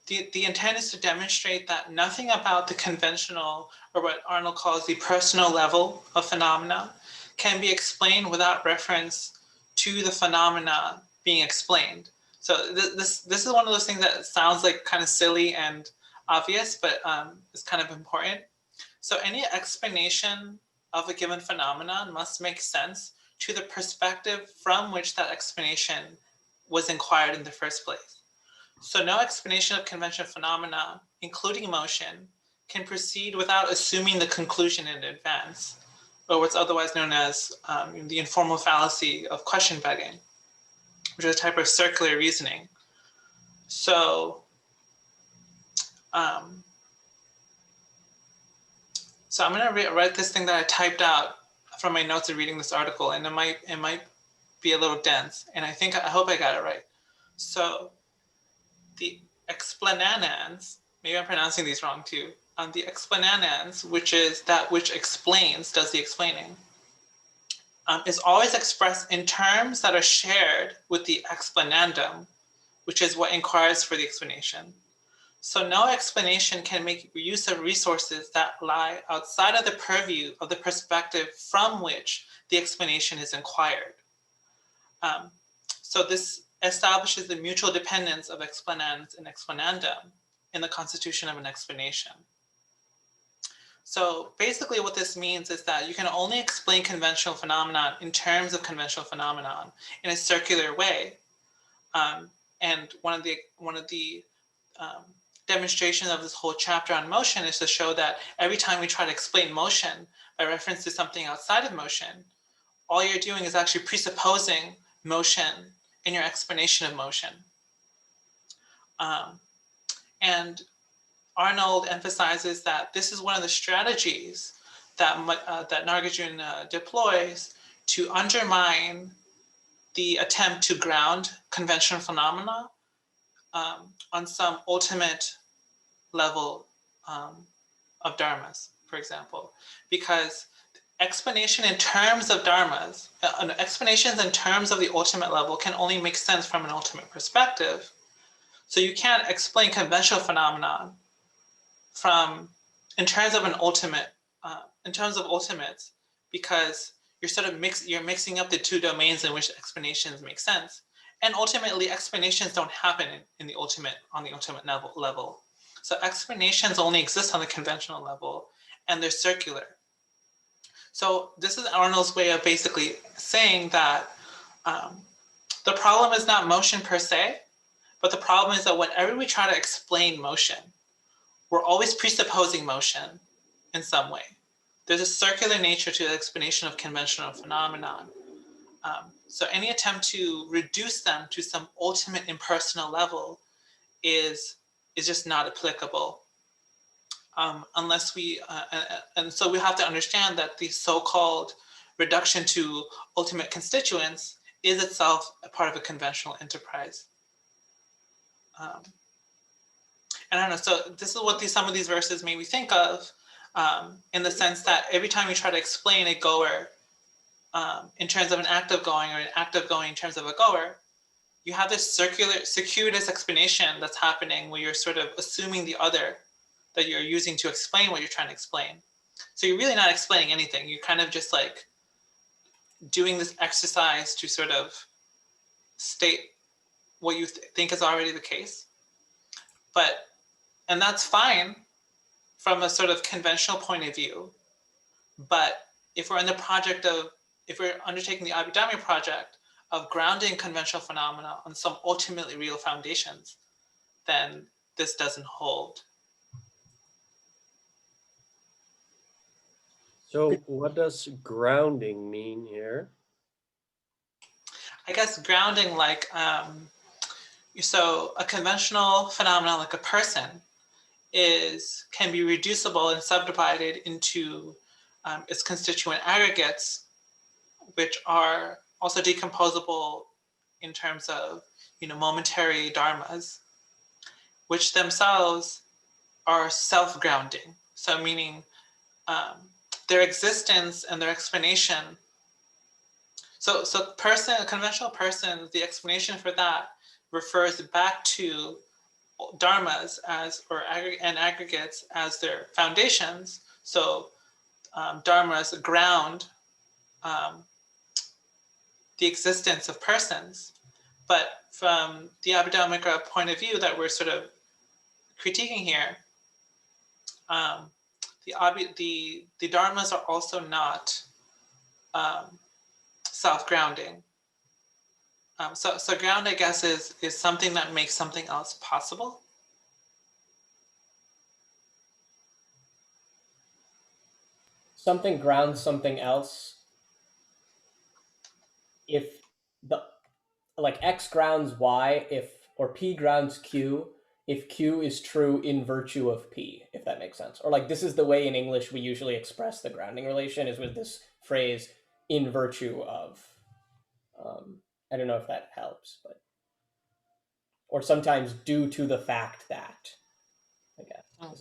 intent is to demonstrate that nothing about the conventional, or what Arnold calls the personal level of phenomena, can be explained without reference to the phenomena being explained. So this is one of those things that sounds like kind of silly, and obvious, but it's kind of important. So any explanation of a given phenomenon must make sense to the perspective from which that explanation was inquired in the first place. So no explanation of conventional phenomena, including motion, can proceed without assuming the conclusion in advance, or what's otherwise known as the informal fallacy of question begging, which is a type of circular reasoning. So, so I'm going to write this thing that I typed out from my notes of reading this article, and it might be a little dense, and I hope I got it right. So the explanans, maybe I'm pronouncing these wrong too. The explanans, which is that which explains, does the explaining, is always expressed in terms that are shared with the explanandum, which is what inquires for the explanation. So no explanation can make use of resources that lie outside of the purview of the perspective from which the explanation is inquired. So this establishes the mutual dependence of explanans and explanandum in the constitution of an explanation. So basically what this means is that you can only explain conventional phenomenon in terms of conventional phenomenon in a circular way. And one of the demonstrations of this whole chapter on motion is to show that every time we try to explain motion by reference to something outside of motion, all you're doing is actually presupposing motion in your explanation of motion. And Arnold emphasizes that this is one of the strategies that Nāgārjuna deploys to undermine the attempt to ground conventional phenomena on some ultimate level of dharmas, for example, because explanation in terms of dharmas, explanations in terms of the ultimate level can only make sense from an ultimate perspective. So you can't explain conventional phenomenon in terms of an ultimate, in terms of ultimates, because you're mixing up the two domains in which explanations make sense. And ultimately, explanations don't happen on the ultimate level. So explanations only exist on the conventional level, and they're circular. So this is Arnold's way of basically saying that the problem is not motion per se, but the problem is that whenever we try to explain motion, we're always presupposing motion in some way. There's a circular nature to the explanation of conventional phenomenon. So any attempt to reduce them to some ultimate impersonal level is just not applicable. Unless and so we have to understand that the so-called reduction to ultimate constituents is itself a part of a conventional enterprise. And I don't know, so this is what some of these verses made me think of, in the sense that every time we try to explain a goer in terms of an act of going, or an act of going in terms of a goer, you have this circuitous explanation that's happening where you're sort of assuming the other that you're using to explain what you're trying to explain. So you're really not explaining anything. You're kind of just like doing this exercise to sort of state what you think is already the case. And that's fine from a sort of conventional point of view. But if we're undertaking the Abhidhamma project of grounding conventional phenomena on some ultimately real foundations, then this doesn't hold. So what does grounding mean here? I guess grounding, like, so a conventional phenomenon like a person can be reducible and subdivided into its constituent aggregates, which are also decomposable in terms of momentary dharmas, which themselves are self-grounding. So meaning their existence and their explanation. So conventional persons, the explanation for that refers back to dharmas and aggregates as their foundations. So dharmas ground the existence of persons. But from the Abhidhammic point of view that we're sort of critiquing here, the dharmas are also not self-grounding. So ground, I guess, is something that makes something else possible. Something grounds something else if the like X grounds Y or P grounds Q if Q is true in virtue of P, if that makes sense. Or like this is the way in English we usually express the grounding relation is with this phrase in virtue of. I don't know if that helps, but or sometimes due to the fact that, I guess. Oh.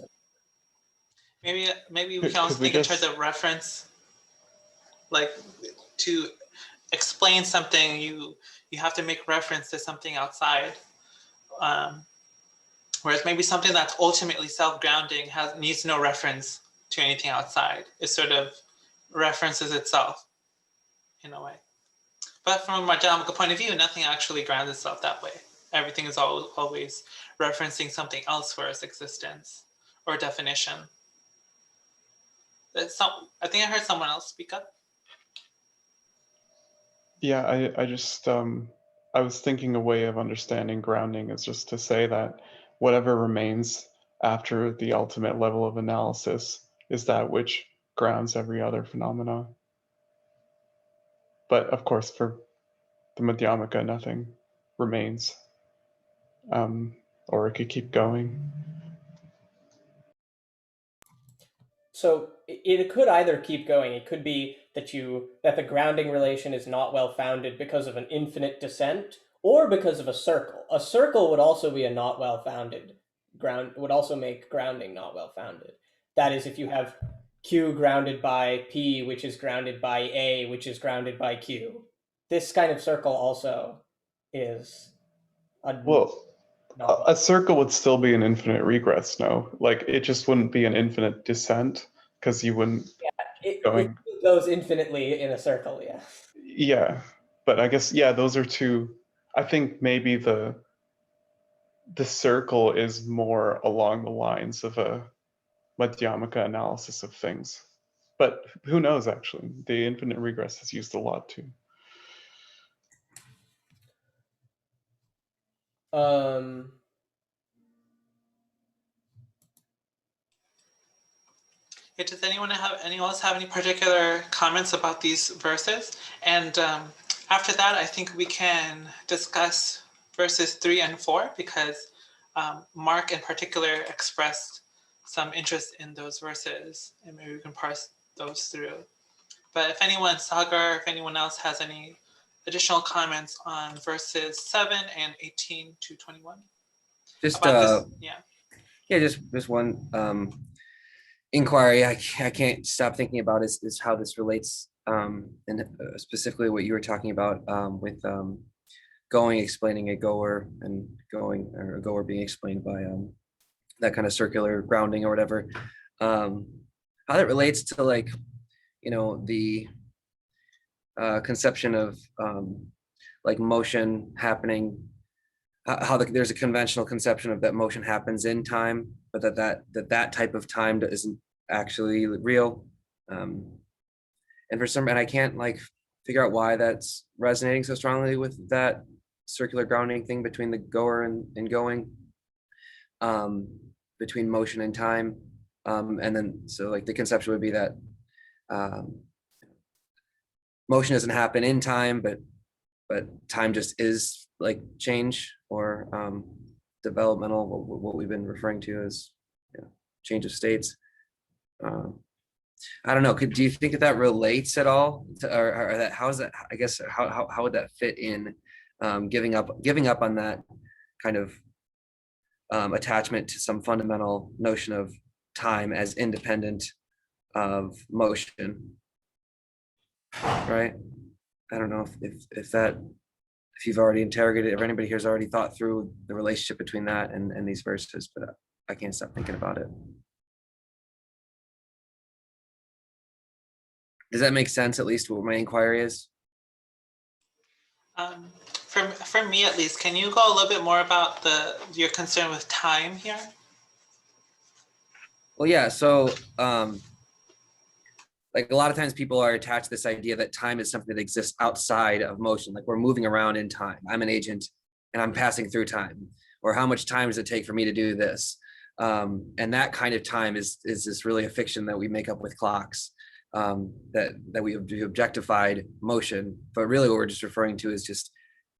Maybe we can also think in terms of reference, like to explain something, you have to make reference to something outside. Whereas maybe something that's ultimately self-grounding needs no reference to anything outside. It sort of references itself in a way. But from a Madhyamaka point of view, nothing actually grounds itself that way. Everything is always referencing something else for its existence or definition. I think I heard someone else speak up. Yeah, I just I was thinking a way of understanding grounding is just to say that whatever remains after the ultimate level of analysis is that which grounds every other phenomena. But of course, for the Madhyamaka, nothing remains, or it could keep going. So it could either keep going. It could be that the grounding relation is not well founded because of an infinite descent, or because of a circle. A circle would also be a not well founded would also make grounding not well founded. That is, if you have Q grounded by P, which is grounded by A, which is grounded by Q. This kind of circle also is a circle would still be an infinite regress, no? Like it just wouldn't be an infinite descent because you wouldn't it goes infinitely in a circle, yeah. Yeah, but I guess those are two. I think maybe the circle is more along the lines of a Madhyamaka analysis of things. But who knows, actually? The infinite regress is used a lot too. Does anyone else have any particular comments about these verses? And after that, I think we can discuss verses 3 and 4 because Mark in particular expressed some interest in those verses, and maybe we can parse those through. But if anyone, Sagar, if anyone else has any additional comments on verses 7 and 18 to 21. Just just one inquiry I can't stop thinking about is how this relates, and specifically what you were talking about with going, explaining a goer, and going, or a goer being explained by that kind of circular grounding or whatever. How that relates to, like, the conception of like motion happening, how there's a conventional conception of that motion happens in time, but that type of time isn't actually real. And I can't figure out why that's resonating so strongly with that circular grounding thing between the goer and going, between motion and time. And then, so the conception would be that motion doesn't happen in time, but time just is change, or developmental, what we've been referring to as change of states. I don't know. Do you think that relates at all to, or that, how is that? I guess how would that fit in giving up on that kind of attachment to some fundamental notion of time as independent of motion, right? I don't know if you've already interrogated, if anybody here's already thought through the relationship between that and these verses, but I can't stop thinking about it. Does that make sense, at least what my inquiry is? For me at least, can you go a little bit more about your concern with time here? Well, yeah. So, like a lot of times people are attached to this idea that time is something that exists outside of motion. Like we're moving around in time. I'm an agent and I'm passing through time. Or how much time does it take for me to do this? And that kind of time is just really a fiction that we make up with clocks. That we objectified motion, but really what we're just referring to is just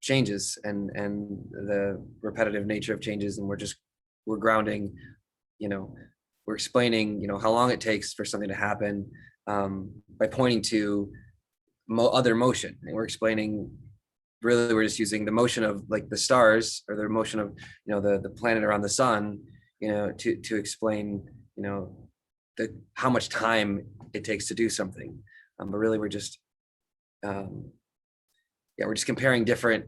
changes and the repetitive nature of changes, and we're grounding, we're explaining how long it takes for something to happen by pointing to other motion, and we're explaining really we're just using the motion of like the stars or the motion of the planet around the sun to explain how much time it takes to do something, but really we're just we're just comparing different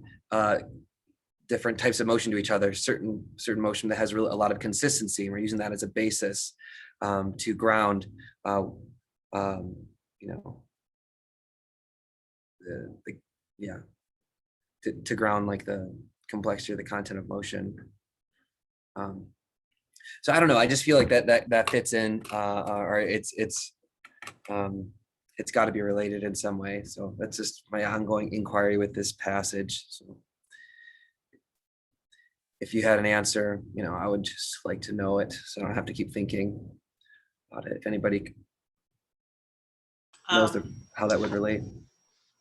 types of motion to each other. Certain motion that has really a lot of consistency, and we're using that as a basis to ground to ground like the complexity or the content of motion. So I don't know, I just feel like that fits in, or it's got to be related in some way. So that's just my ongoing inquiry with this passage. So if you had an answer, I would just like to know it, so I don't have to keep thinking about it. If anybody knows how that would relate.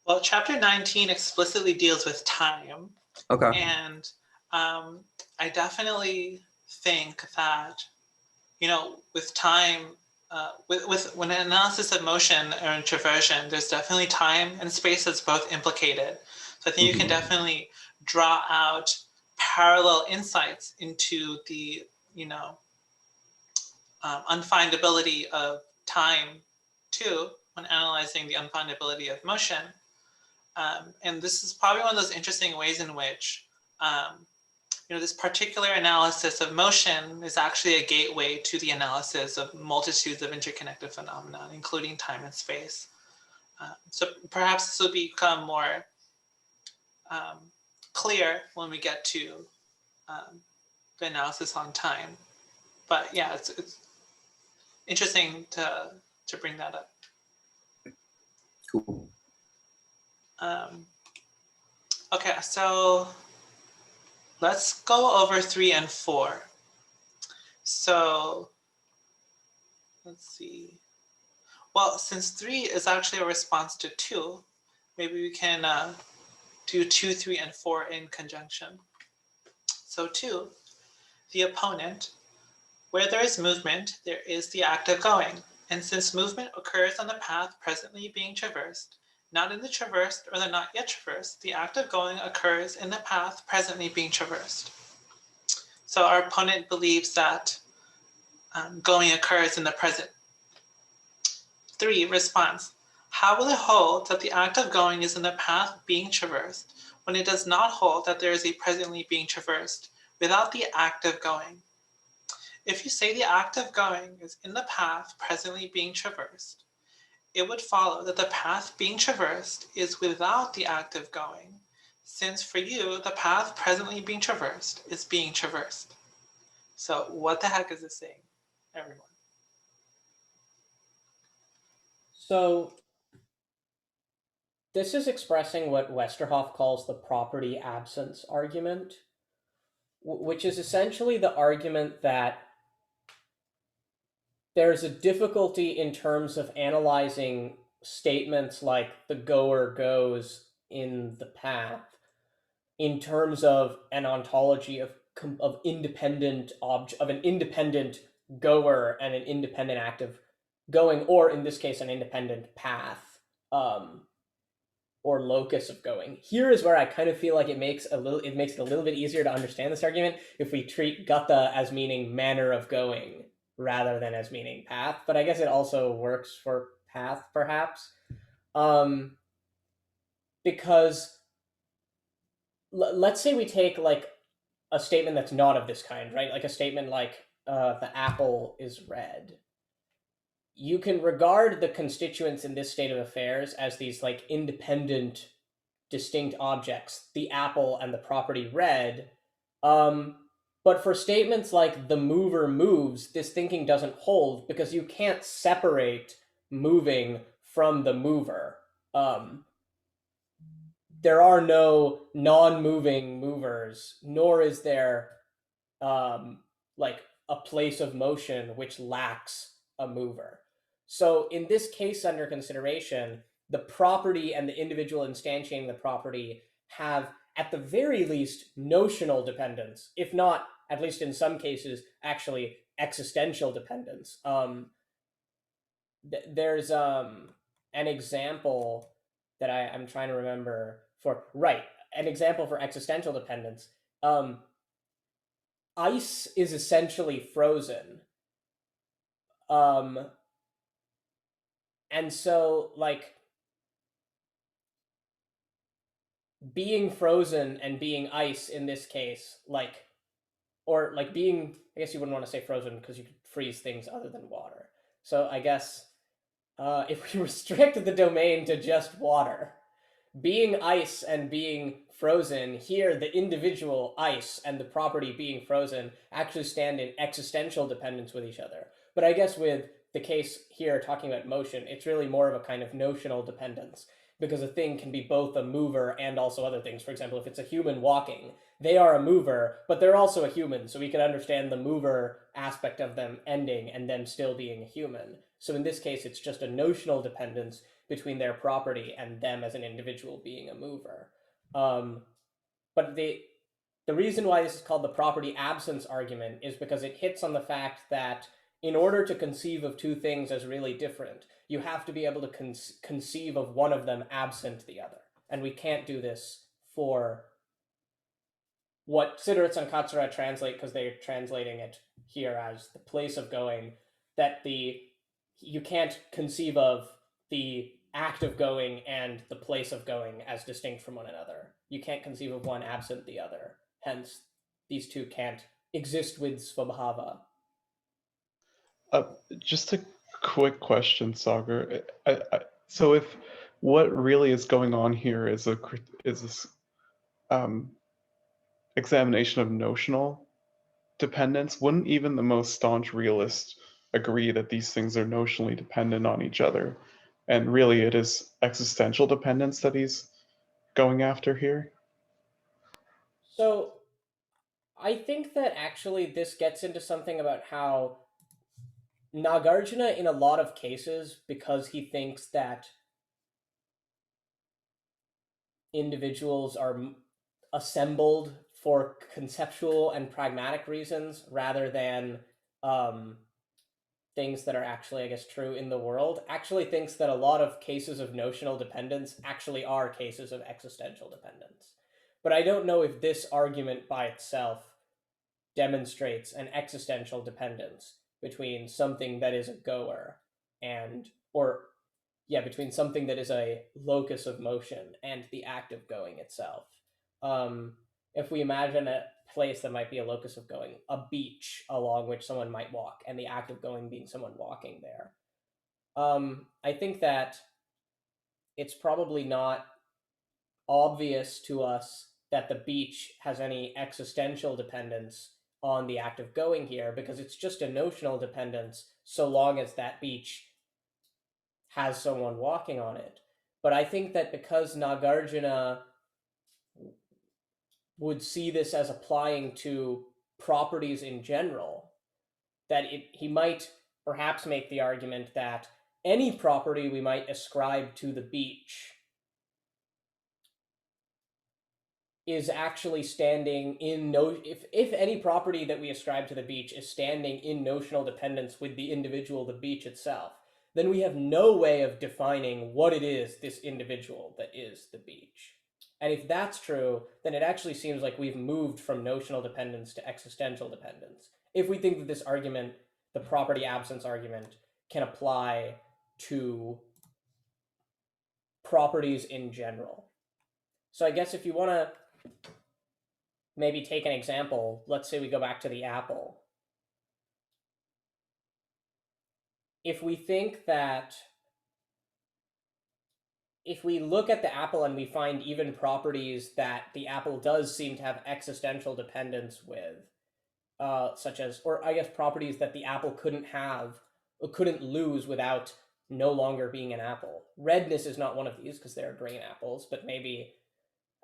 Well, chapter 19 explicitly deals with time. Okay. And I definitely think that, with time, when an analysis of motion or introversion, there's definitely time and space that's both implicated. So I think you can definitely draw out parallel insights into the, unfindability of time too, when analyzing the unfindability of motion. And this is probably one of those interesting ways in which, this particular analysis of motion is actually a gateway to the analysis of multitudes of interconnected phenomena, including time and space. So perhaps this will become more clear when we get to the analysis on time. But yeah, it's interesting to bring that up. Cool. Okay, so let's go over 3 and 4. So let's see. Well, since 3 is actually a response to 2, maybe we can do 2, 3, and 4 in conjunction. So 2, the opponent. Where there is movement, there is the act of going. And since movement occurs on the path presently being traversed, not in the traversed or the not yet traversed, the act of going occurs in the path presently being traversed. So our opponent believes that going occurs in the present. 3, response. How will it hold that the act of going is in the path being traversed when it does not hold that there is a presently being traversed without the act of going? If you say the act of going is in the path presently being traversed, it would follow that the path being traversed is without the act of going, since for you, the path presently being traversed is being traversed. So what the heck is this saying, everyone? So this is expressing what Westerhoff calls the property absence argument, which is essentially the argument that there's a difficulty in terms of analyzing statements like the goer goes in the path in terms of an ontology of independent of an independent goer and an independent act of going, or in this case, an independent path or locus of going. Here is where I kind of feel like it makes it a little bit easier to understand this argument if we treat gata as meaning manner of going rather than as meaning path. But I guess it also works for path, perhaps, because let's say we take like a statement that's not of this kind, right? Like a statement like the apple is red. You can regard the constituents in this state of affairs as these like independent, distinct objects, the apple and the property red. But for statements like the mover moves, this thinking doesn't hold because you can't separate moving from the mover. There are no non-moving movers, nor is there like a place of motion which lacks a mover. So in this case under consideration, the property and the individual instantiating the property have, at the very least, notional dependence, if not, at least in some cases, actually existential dependence. There's an example that I'm trying to remember for, right, an example for existential dependence. Ice is essentially frozen. And so, like, being frozen and being ice in this case, like, or like being, I guess you wouldn't want to say frozen because you could freeze things other than water. So I guess if we restrict the domain to just water, being ice and being frozen, here the individual ice and the property being frozen actually stand in existential dependence with each other. But I guess with the case here talking about motion, it's really more of a kind of notional dependence, because a thing can be both a mover and also other things. For example, if it's a human walking, they are a mover, but they're also a human, so we can understand the mover aspect of them ending and them still being a human. So in this case, it's just a notional dependence between their property and them as an individual being a mover. But the reason why this is called the property absence argument is because it hits on the fact that in order to conceive of two things as really different, you have to be able to conceive of one of them absent the other. And we can't do this for what Sideritz and Katsura translate, because they're translating it here as the place of going, that you can't conceive of the act of going and the place of going as distinct from one another. You can't conceive of one absent the other. Hence, these two can't exist with Svabhava. Just a quick question, Sagar. So if what really is going on here is this examination of notional dependence, wouldn't even the most staunch realist agree that these things are notionally dependent on each other? And really it is existential dependence that he's going after here? So I think that actually this gets into something about how Nāgārjuna, in a lot of cases, because he thinks that individuals are assembled for conceptual and pragmatic reasons rather than things that are actually, I guess, true in the world, actually thinks that a lot of cases of notional dependence actually are cases of existential dependence. But I don't know if this argument by itself demonstrates an existential dependence between something that is a goer between something that is a locus of motion and the act of going itself. If we imagine a place that might be a locus of going, a beach along which someone might walk, and the act of going being someone walking there, I think that it's probably not obvious to us that the beach has any existential dependence on the act of going here, because it's just a notional dependence so long as that beach has someone walking on it. But I think that because Nāgārjuna would see this as applying to properties in general, that he might perhaps make the argument that any property we might ascribe to the beach is actually standing in if any property that we ascribe to the beach is standing in notional dependence with the individual, the beach itself, then we have no way of defining what it is, this individual that is the beach. And if that's true, then it actually seems like we've moved from notional dependence to existential dependence. If we think that this argument, the property absence argument, can apply to properties in general. So I guess if you want to maybe take an example, let's say we go back to the apple. If we think that, if we look at the apple and we find even properties that the apple does seem to have existential dependence with, such as, or I guess properties that the apple couldn't have, or couldn't lose without no longer being an apple. Redness is not one of these because they're green apples, but maybe,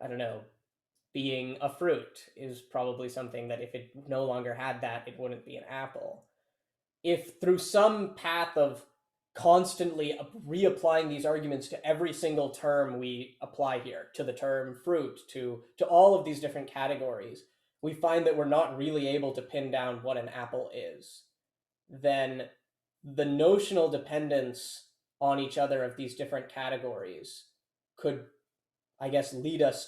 I don't know, being a fruit is probably something that if it no longer had that, it wouldn't be an apple. If through some path of constantly reapplying these arguments to every single term we apply here, to the term fruit, to all of these different categories, we find that we're not really able to pin down what an apple is, then the notional dependence on each other of these different categories could, I guess, lead us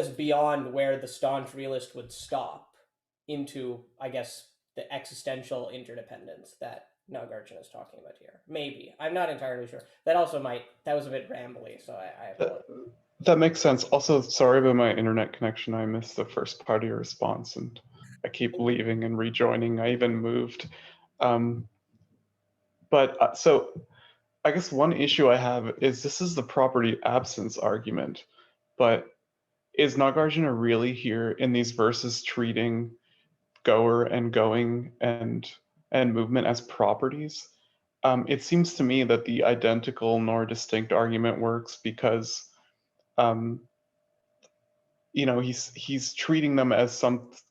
beyond where the staunch realist would stop into, I guess, the existential interdependence that Nāgārjuna is talking about here. Maybe. I'm not entirely sure. That was a bit rambly, so I apologize. That makes sense. Also, sorry about my internet connection. I missed the first part of your response and I keep leaving and rejoining. I even moved. So I guess one issue I have is this is the property absence argument, but is Nāgārjuna really here in these verses treating goer and going and movement as properties? It seems to me that the identical nor distinct argument works because he's treating them as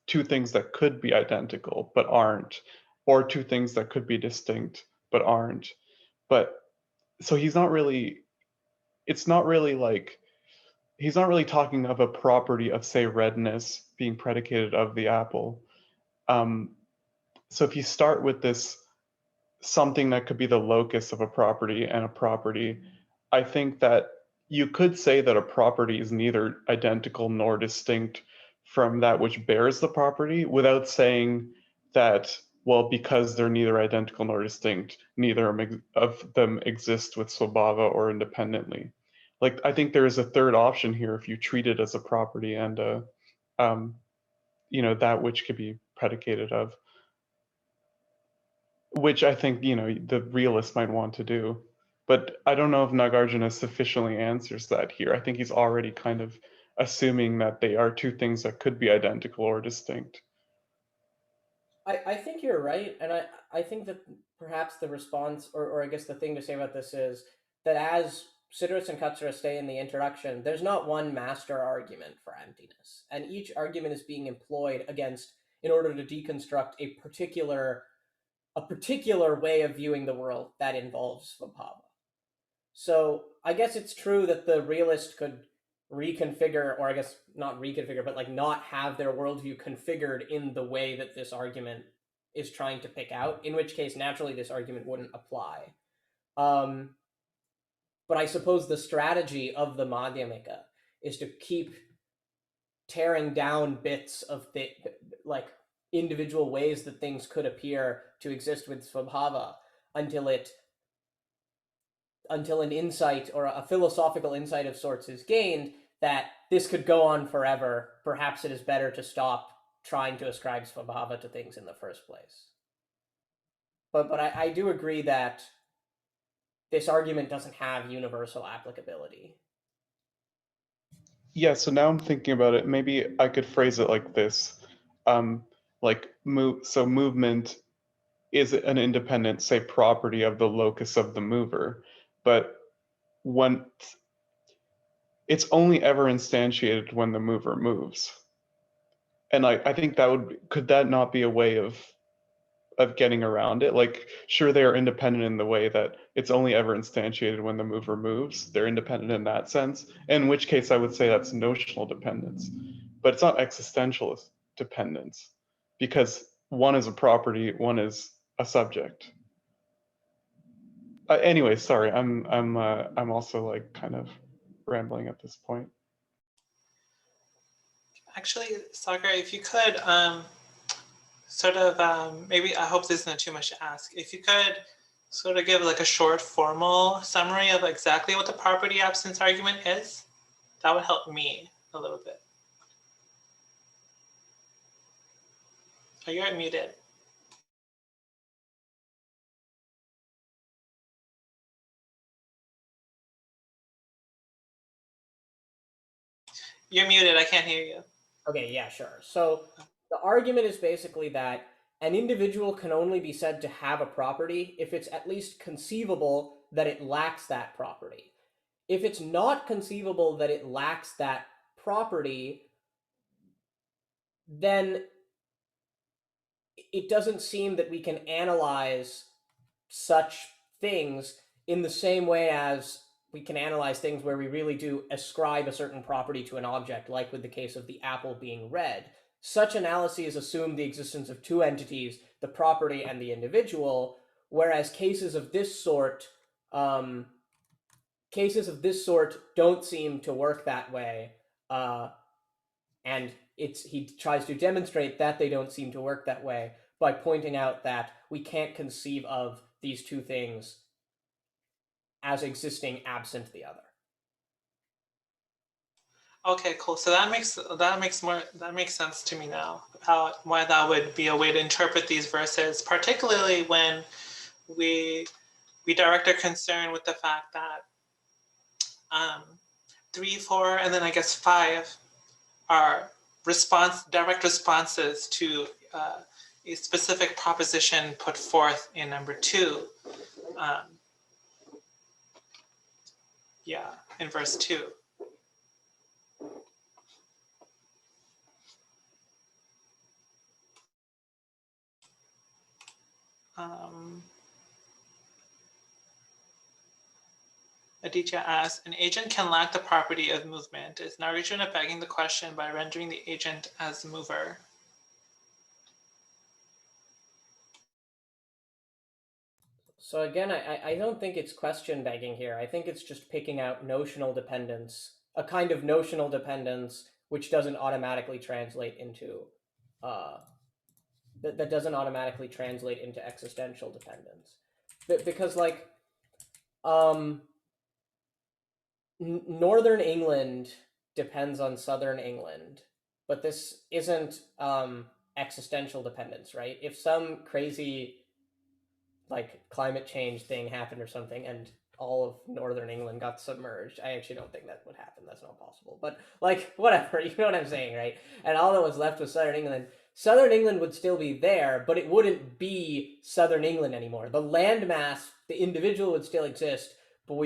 two things that could be identical but aren't, or two things that could be distinct but aren't. But so he's not really talking of a property of, say, redness being predicated of the apple. So if you start with this something that could be the locus of a property and a property, I think that you could say that a property is neither identical nor distinct from that which bears the property without saying that, well, because they're neither identical nor distinct, neither of them exist with svabhava or independently. Like, I think there is a third option here if you treat it as a property and that which could be predicated of, which I think, the realist might want to do. But I don't know if Nāgārjuna sufficiently answers that here. I think he's already kind of assuming that they are two things that could be identical or distinct. I think you're right, and I think that perhaps the response, or I guess the thing to say about this is that as Siddharth and Katsura say in the introduction, there's not one master argument for emptiness, and each argument is being employed in order to deconstruct a particular way of viewing the world that involves svabhava. So I guess it's true that the realist could reconfigure, or I guess not reconfigure, but like not have their worldview configured in the way that this argument is trying to pick out, in which case naturally this argument wouldn't apply. But I suppose the strategy of the Madhyamika is to keep tearing down bits of like individual ways that things could appear to exist with svabhava until an insight or a philosophical insight of sorts is gained that this could go on forever. Perhaps it is better to stop trying to ascribe svabhava to things in the first place. But I do agree that this argument doesn't have universal applicability. Yeah, so now I'm thinking about it. Maybe I could phrase it like this. So movement is an independent, say, property of the locus of the mover, but when it's only ever instantiated when the mover moves. And I think could that not be a way of getting around it? Like, sure, they are independent in the way that it's only ever instantiated when the mover moves. They're independent in that sense, in which case I would say that's notional dependence, but it's not existential dependence because one is a property, one is a subject. Anyway, sorry, I'm also like kind of rambling at this point. Actually, Sagar, if you could maybe, I hope this isn't too much to ask, if you could sort of give like a short formal summary of exactly what the property absence argument is, that would help me a little bit. Oh, you're muted. You're muted, I can't hear you. Okay, yeah, sure. So the argument is basically that an individual can only be said to have a property if it's at least conceivable that it lacks that property. If it's not conceivable that it lacks that property, then it doesn't seem that we can analyze such things in the same way as we can analyze things where we really do ascribe a certain property to an object, like with the case of the apple being red. Such analyses assume the existence of two entities, the property and the individual, whereas cases of this sort don't seem to work that way. And he tries to demonstrate that they don't seem to work that way by pointing out that we can't conceive of these two things as existing absent the other. Okay, cool. So that makes sense to me now. Why that would be a way to interpret these verses, particularly when we direct our concern with the fact that 3, 4, and then I guess 5 are direct responses to a specific proposition put forth in number 2. In verse 2. Aditya asks, an agent can lack the property of movement. Is Nāgārjuna begging the question by rendering the agent as mover? So again, I don't think it's question begging here. I think it's just picking out notional dependence, a kind of notional dependence which doesn't automatically translate into that doesn't automatically translate into existential dependence. Because like Northern England depends on Southern England, but this isn't existential dependence, right? If some crazy like climate change thing happened or something and all of Northern England got submerged, I actually don't think that would happen. That's not possible. But like whatever, you know what I'm saying, right? And all that was left was Southern England. Southern England would still be there, but it wouldn't be Southern England anymore. The landmass, the individual would still exist, but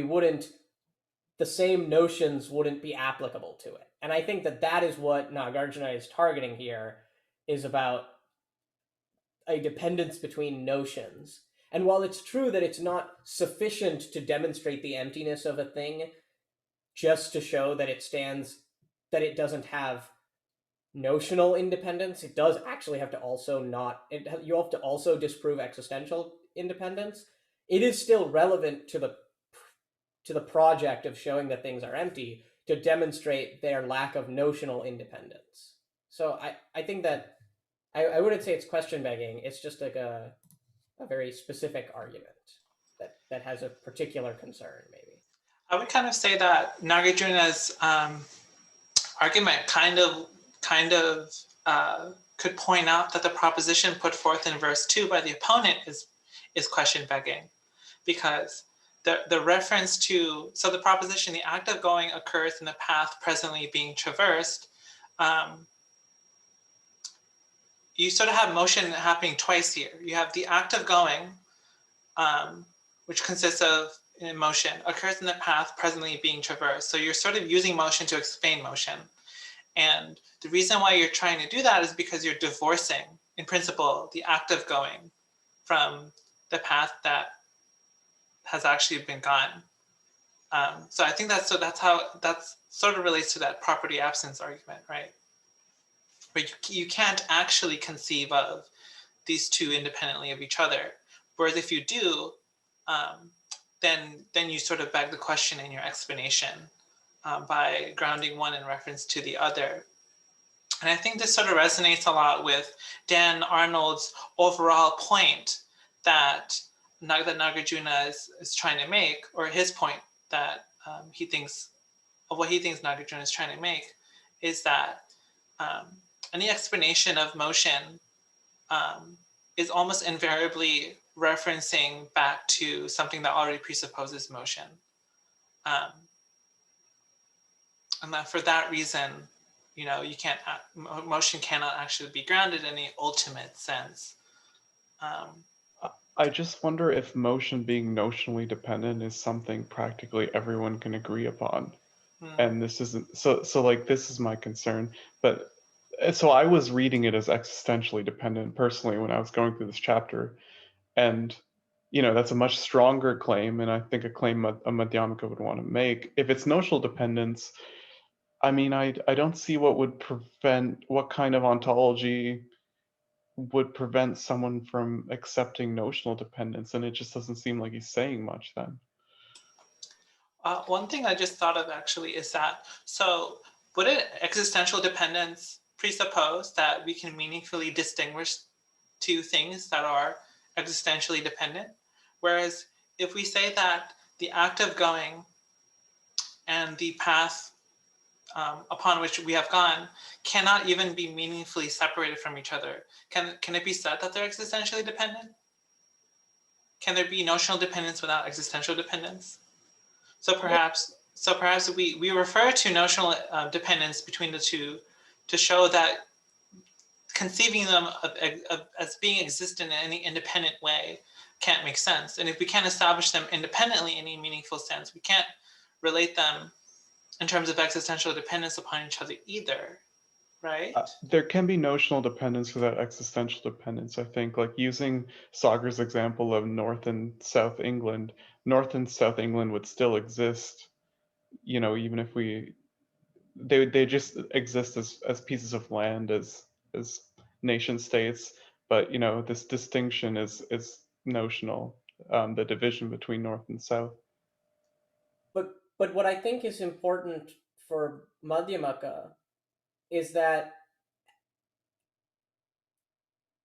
the same notions wouldn't be applicable to it. And I think that is what Nāgārjuna is targeting here, is about a dependence between notions. And while it's true that it's not sufficient to demonstrate the emptiness of a thing just to show that it doesn't have notional independence, it does actually have to also you have to also disprove existential independence. It is still relevant to the project of showing that things are empty to demonstrate their lack of notional independence. So I think that I wouldn't say it's question begging. It's just like a very specific argument that has a particular concern, maybe. I would kind of say that Nāgārjuna's argument kind of could point out that the proposition put forth in verse 2 by the opponent is question begging, because the reference to, so the proposition, the act of going occurs in the path presently being traversed, you sort of have motion happening twice here. You have the act of going, which consists of motion, occurs in the path presently being traversed. So you're sort of using motion to explain motion. And the reason why you're trying to do that is because you're divorcing, in principle, the act of going from the path that has actually been gone. So I think that sort of relates to that property absence argument, right? But you can't actually conceive of these two independently of each other. Whereas if you do, then you sort of beg the question in your explanation by grounding one in reference to the other. And I think this sort of resonates a lot with Dan Arnold's overall point that Nāgārjuna is trying to make, or his point that he thinks Nāgārjuna is trying to make, is that any explanation of motion is almost invariably referencing back to something that already presupposes motion. And that for that reason, you can't, motion cannot actually be grounded in the ultimate sense. I just wonder if motion being notionally dependent is something practically everyone can agree upon. And this isn't, so like, this is my concern. But so I was reading it as existentially dependent personally when I was going through this chapter. And, that's a much stronger claim. And I think a claim a Madhyamaka would want to make. If it's notional dependence, I mean, I don't see what kind of ontology would prevent someone from accepting notional dependence, and it just doesn't seem like he's saying much then. One thing I just thought of actually is that, so wouldn't existential dependence presuppose that we can meaningfully distinguish two things that are existentially dependent? Whereas if we say that the act of going and the path upon which we have gone cannot even be meaningfully separated from each other, can it be said that they're existentially dependent? Can there be notional dependence without existential dependence? So perhaps we refer to notional dependence between the two to show that conceiving them as being existent in any independent way can't make sense. And if we can't establish them independently in any meaningful sense, we can't relate them in terms of existential dependence upon each other either, right? There can be notional dependence without existential dependence. I think, like using Sagar's example of North and South England would still exist, even if they just exist as pieces of land, as nation states. But this distinction is notional, the division between North and South. But what I think is important for Madhyamaka is that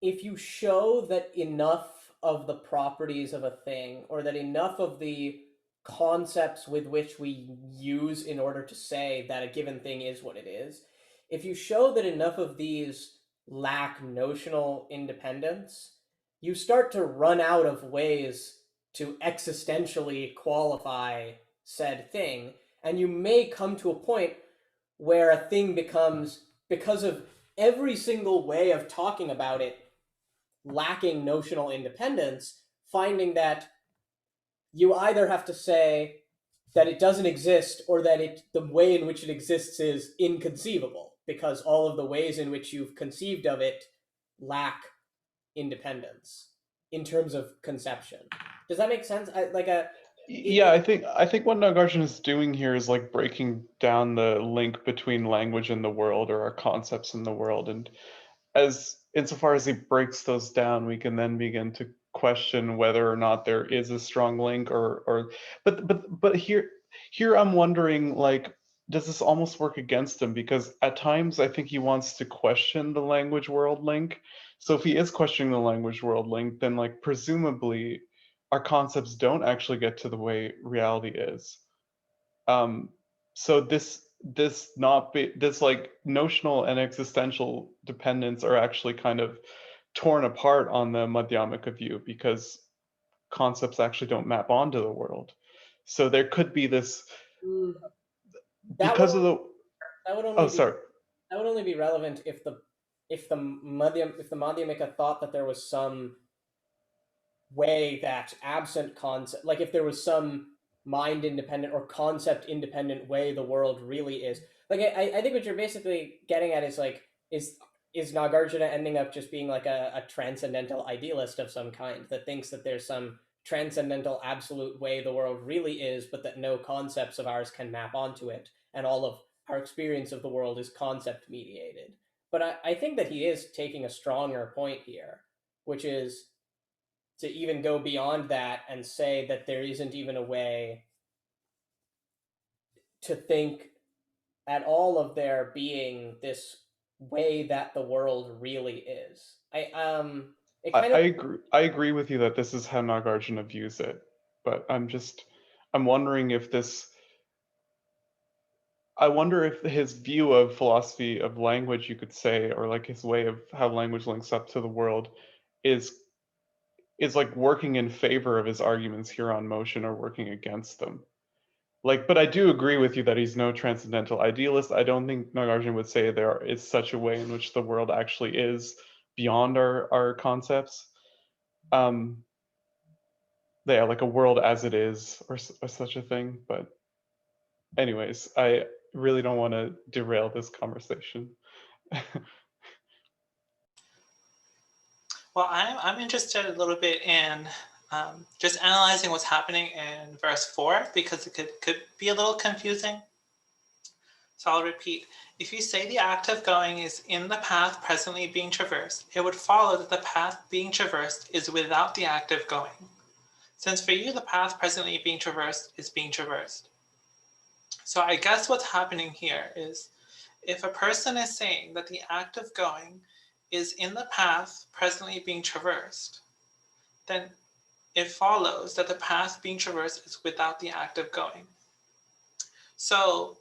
if you show that enough of the properties of a thing, or that enough of the concepts with which we use in order to say that a given thing is what it is, if you show that enough of these lack notional independence, you start to run out of ways to existentially qualify said thing, and you may come to a point where a thing becomes, because of every single way of talking about it lacking notional independence, finding that you either have to say that it doesn't exist or that the way in which it exists is inconceivable, because all of the ways in which you've conceived of it lack independence in terms of conception. Does that make sense? I think what Nāgārjuna is doing here is like breaking down the link between language and the world, or our concepts in the world, and insofar as he breaks those down, we can then begin to question whether or not there is a strong link, but here I'm wondering, like, does this almost work against him? Because at times I think he wants to question the language world link. So if he is questioning the language world link, then like presumably our concepts don't actually get to the way reality is. So this like notional and existential dependence are actually kind of torn apart on the Madhyamaka view, because concepts actually don't map onto the world. So there could be this because of the. That would only Oh, sorry. That would only be relevant if the Madhyamaka thought that there was some way that absent concept, like if there was some mind independent or concept independent way the world really is. Like I think what you're basically getting at is like, is Nāgārjuna ending up just being like a transcendental idealist of some kind that thinks that there's some transcendental absolute way the world really is, but that no concepts of ours can map onto it, and all of our experience of the world is concept mediated. But I think that he is taking a stronger point here, which is to even go beyond that and say that there isn't even a way to think at all of there being this way that the world really is. I agree with you that this is how Nāgārjuna views it, but I'm wondering if I wonder if his view of philosophy of language, you could say, or like his way of how language links up to the world is like working in favor of his arguments here on motion, or working against them. like, but I do agree with you that he's no transcendental idealist. I don't think Nāgārjuna would say there is such a way in which the world actually is beyond our concepts. Yeah, like a world as it is, or such a thing. But anyways, I really don't want to derail this conversation. Well, I'm interested a little bit in just analyzing what's happening in verse 4, because it could be a little confusing. So I'll repeat. If you say the act of going is in the path presently being traversed, it would follow that the path being traversed is without the act of going, since for you the path presently being traversed is being traversed. So I guess what's happening here is, if a person is saying that the act of going is in the path presently being traversed, then it follows that the path being traversed is without the act of going. So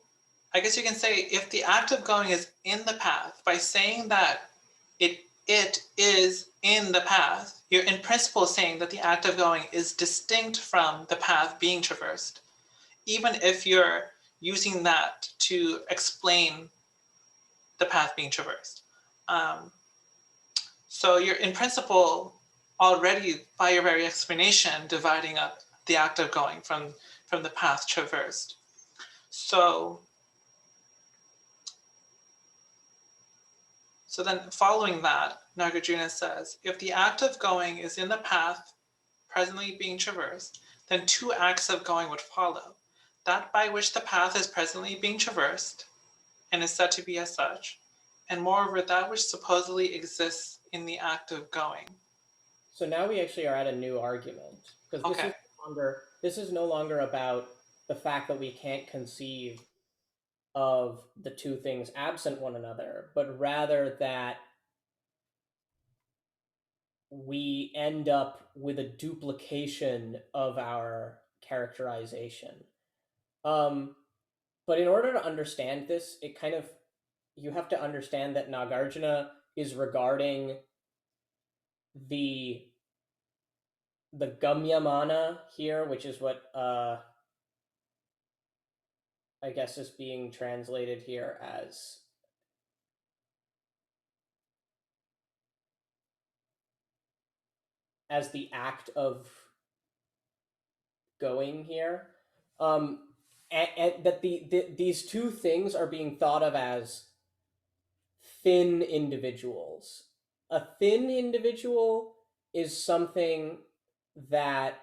I guess you can say, if the act of going is in the path, by saying that it is in the path, you're in principle saying that the act of going is distinct from the path being traversed, even if you're using that to explain the path being traversed. So you're in principle already, by your very explanation, dividing up the act of going from the path traversed. So then following that, Nāgārjuna says, if the act of going is in the path presently being traversed, then two acts of going would follow. That by which the path is presently being traversed and is said to be as such, and moreover that which supposedly exists in the act of going. So now we actually are at a new argument, because this is no longer about the fact that we can't conceive of the two things absent one another, but rather that we end up with a duplication of our characterization. But in order to understand this, you have to understand that Nāgārjuna is regarding the Gamyamana here, which is what I guess is being translated here as the act of going here, and that these two things are being thought of as thin individuals. A thin individual is something that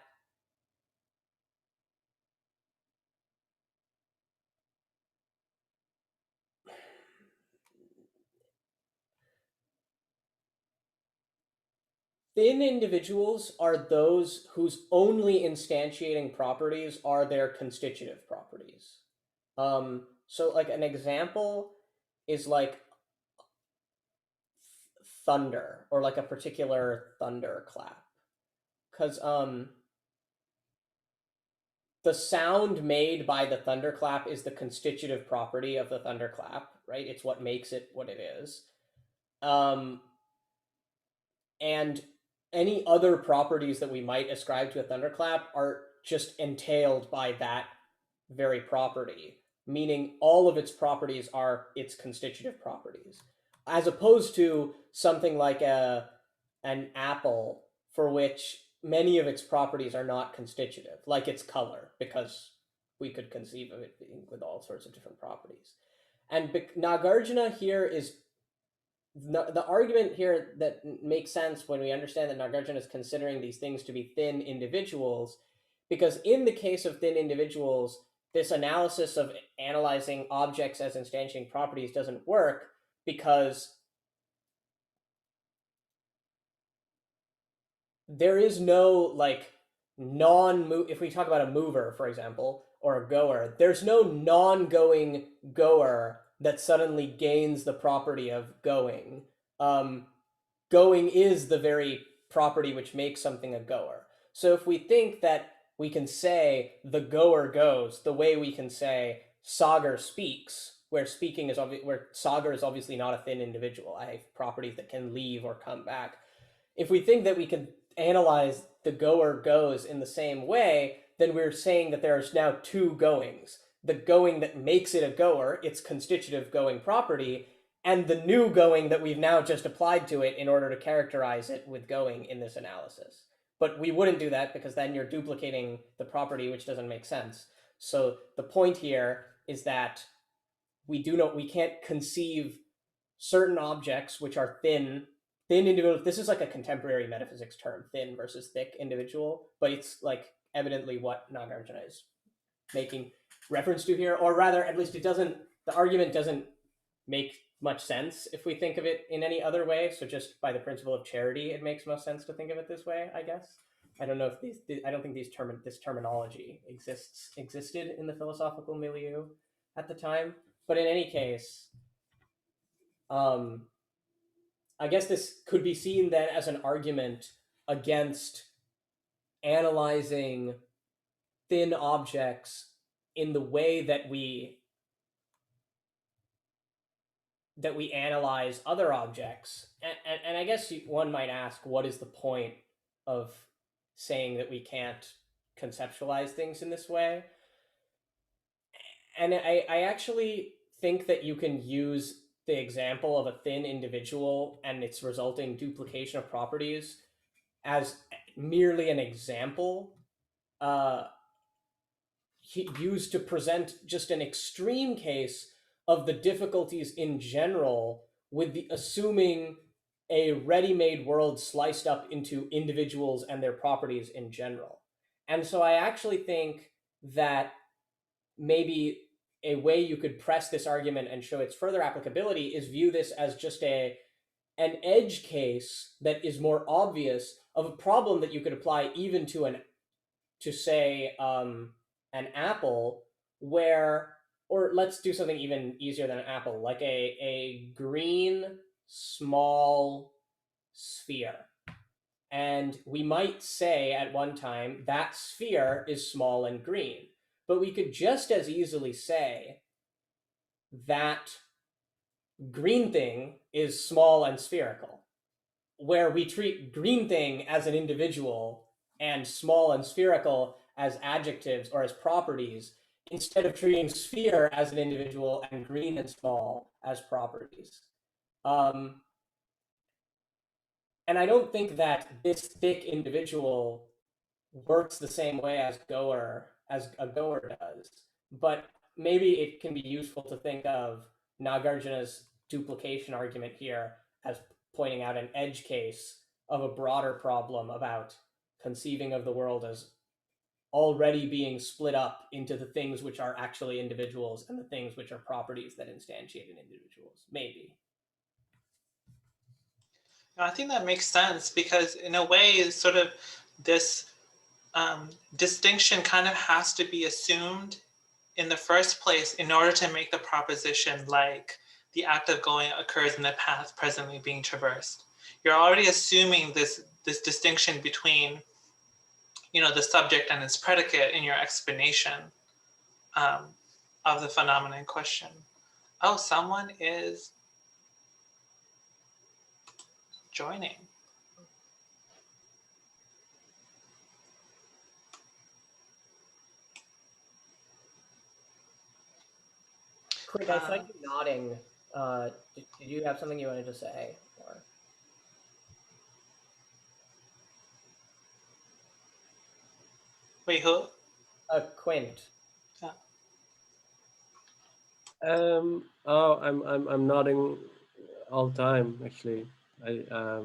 thin individuals are those whose only instantiating properties are their constitutive properties. So like an example is like thunder, or like a particular thunderclap, because the sound made by the thunderclap is the constitutive property of the thunderclap, right? It's what makes it what it is. And any other properties that we might ascribe to a thunderclap are just entailed by that very property, meaning all of its properties are its constitutive properties, as opposed to something like an apple, for which many of its properties are not constitutive, like its color, because we could conceive of it being with all sorts of different properties. And Nāgārjuna here is the argument here that makes sense when we understand that Nāgārjuna is considering these things to be thin individuals, because in the case of thin individuals, this analysis of analyzing objects as instantiating properties doesn't work, because there is no like if we talk about a mover, for example, or a goer, there's no non-going goer that suddenly gains the property of going. Going is the very property which makes something a goer. So if we think that we can say the goer goes, the way we can say Sagar speaks, where Sagar is obviously not a thin individual. I have properties that can leave or come back. If we think that we can analyze the goer goes in the same way, then we're saying that there's now two goings. The going that makes it a goer, its constitutive going property, and the new going that we've now just applied to it in order to characterize it with going in this analysis. But we wouldn't do that because then you're duplicating the property, which doesn't make sense. So the point here is that we can't conceive certain objects which are thin individual. This is like a contemporary metaphysics term, thin versus thick individual, but it's like evidently what Nāgārjuna is making reference to here, or rather, at least the argument doesn't make much sense if we think of it in any other way. So just by the principle of charity, it makes most sense to think of it this way, I guess. I don't know if I don't think this terminology existed in the philosophical milieu at the time. But in any case, I guess this could be seen then as an argument against analyzing thin objects in the way that we analyze other objects. And I guess one might ask, what is the point of saying that we can't conceptualize things in this way? And I actually think that you can use the example of a thin individual and its resulting duplication of properties as merely an example used to present just an extreme case of the difficulties in general with assuming a ready-made world sliced up into individuals and their properties in general. And so I actually think that maybe a way you could press this argument and show its further applicability is view this as just an edge case that is more obvious of a problem that you could apply even to say an apple, where, or let's do something even easier than an apple, like a green small sphere. And we might say at one time that sphere is small and green. But we could just as easily say that green thing is small and spherical, where we treat green thing as an individual and small and spherical as adjectives or as properties, instead of treating sphere as an individual and green and small as properties. And I don't think that this thick individual works the same way as a goer does, but maybe it can be useful to think of Nāgārjuna's duplication argument here as pointing out an edge case of a broader problem about conceiving of the world as already being split up into the things which are actually individuals and the things which are properties that instantiate in individuals, maybe. I think that makes sense, because in a way, sort of this distinction kind of has to be assumed in the first place in order to make the proposition like the act of going occurs in the path presently being traversed. You're already assuming this distinction between, the subject and its predicate in your explanation of the phenomenon in question. Oh, someone is joining. Quinn, I saw you nodding. Did you have something you wanted to say? Or... Wait, who? Quint. Oh, I'm nodding all the time. Actually, I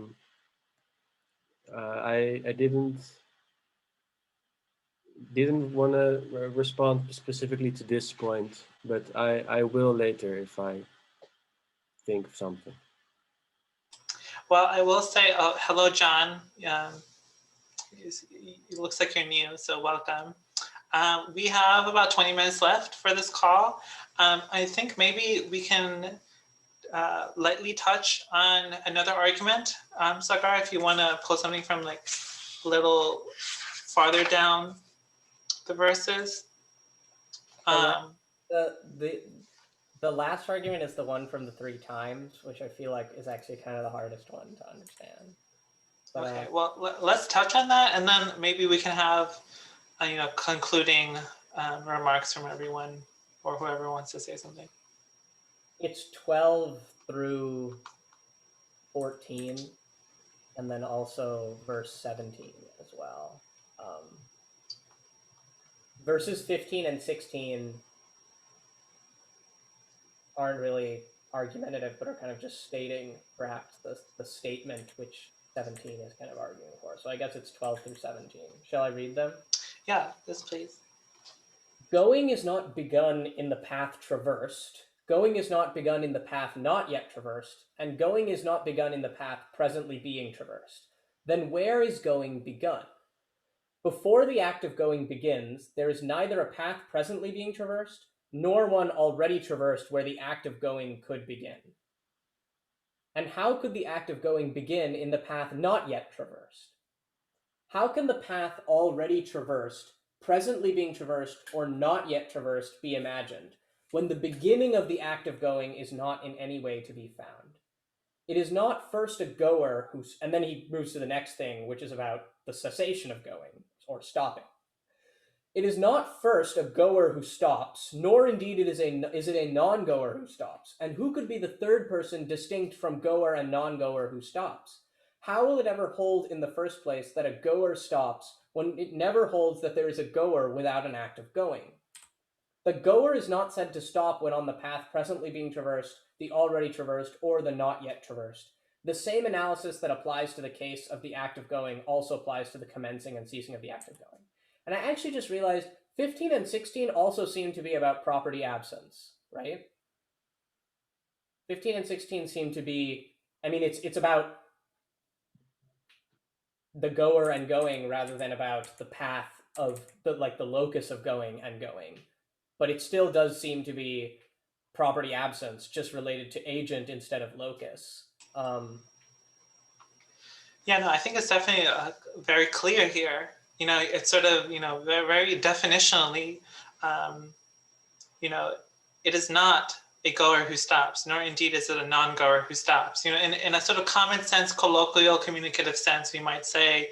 didn't want to respond specifically to this point, but I will later if I think of something. Well, I will say, hello, John. It looks like you're new, so welcome. We have about 20 minutes left for this call. I think maybe we can lightly touch on another argument. Sagar, if you want to pull something from like a little farther down the verses. The last argument is the one from the 3 times, which I feel like is actually kind of the hardest one to understand. But, okay, well, let's touch on that, and then maybe we can have concluding remarks from everyone or whoever wants to say something. It's 12 through 14, and then also verse 17 as well. Verses 15 and 16 aren't really argumentative, but are kind of just stating perhaps the statement which 17 is kind of arguing for. So I guess it's 12 through 17. Shall I read them? Yeah, yes, please. Going is not begun in the path traversed. Going is not begun in the path not yet traversed, and going is not begun in the path presently being traversed. Then where is going begun? Before the act of going begins, there is neither a path presently being traversed, nor one already traversed where the act of going could begin. And how could the act of going begin in the path not yet traversed? How can the path already traversed, presently being traversed, or not yet traversed be imagined, when the beginning of the act of going is not in any way to be found? It is not first a goer who, and then he moves to the next thing, which is about the cessation of going, or stopping. It is not first a goer who stops, nor indeed is it a non-goer who stops. And who could be the third person distinct from goer and non-goer who stops? How will it ever hold in the first place that a goer stops when it never holds that there is a goer without an act of going? The goer is not said to stop when on the path presently being traversed, the already traversed, or the not yet traversed. The same analysis that applies to the case of the act of going also applies to the commencing and ceasing of the act of going. And I actually just realized 15 and 16 also seem to be about property absence, right? 15 and 16 seem to be, I mean, it's about the goer and going rather than about the path of the locus of going and going. But it still does seem to be property absence, just related to agent instead of locus. Yeah, no, I think it's definitely very clear here. It's sort of, very, very definitionally, it is not a goer who stops, nor indeed is it a non-goer who stops. In a sort of common sense, colloquial, communicative sense, we might say,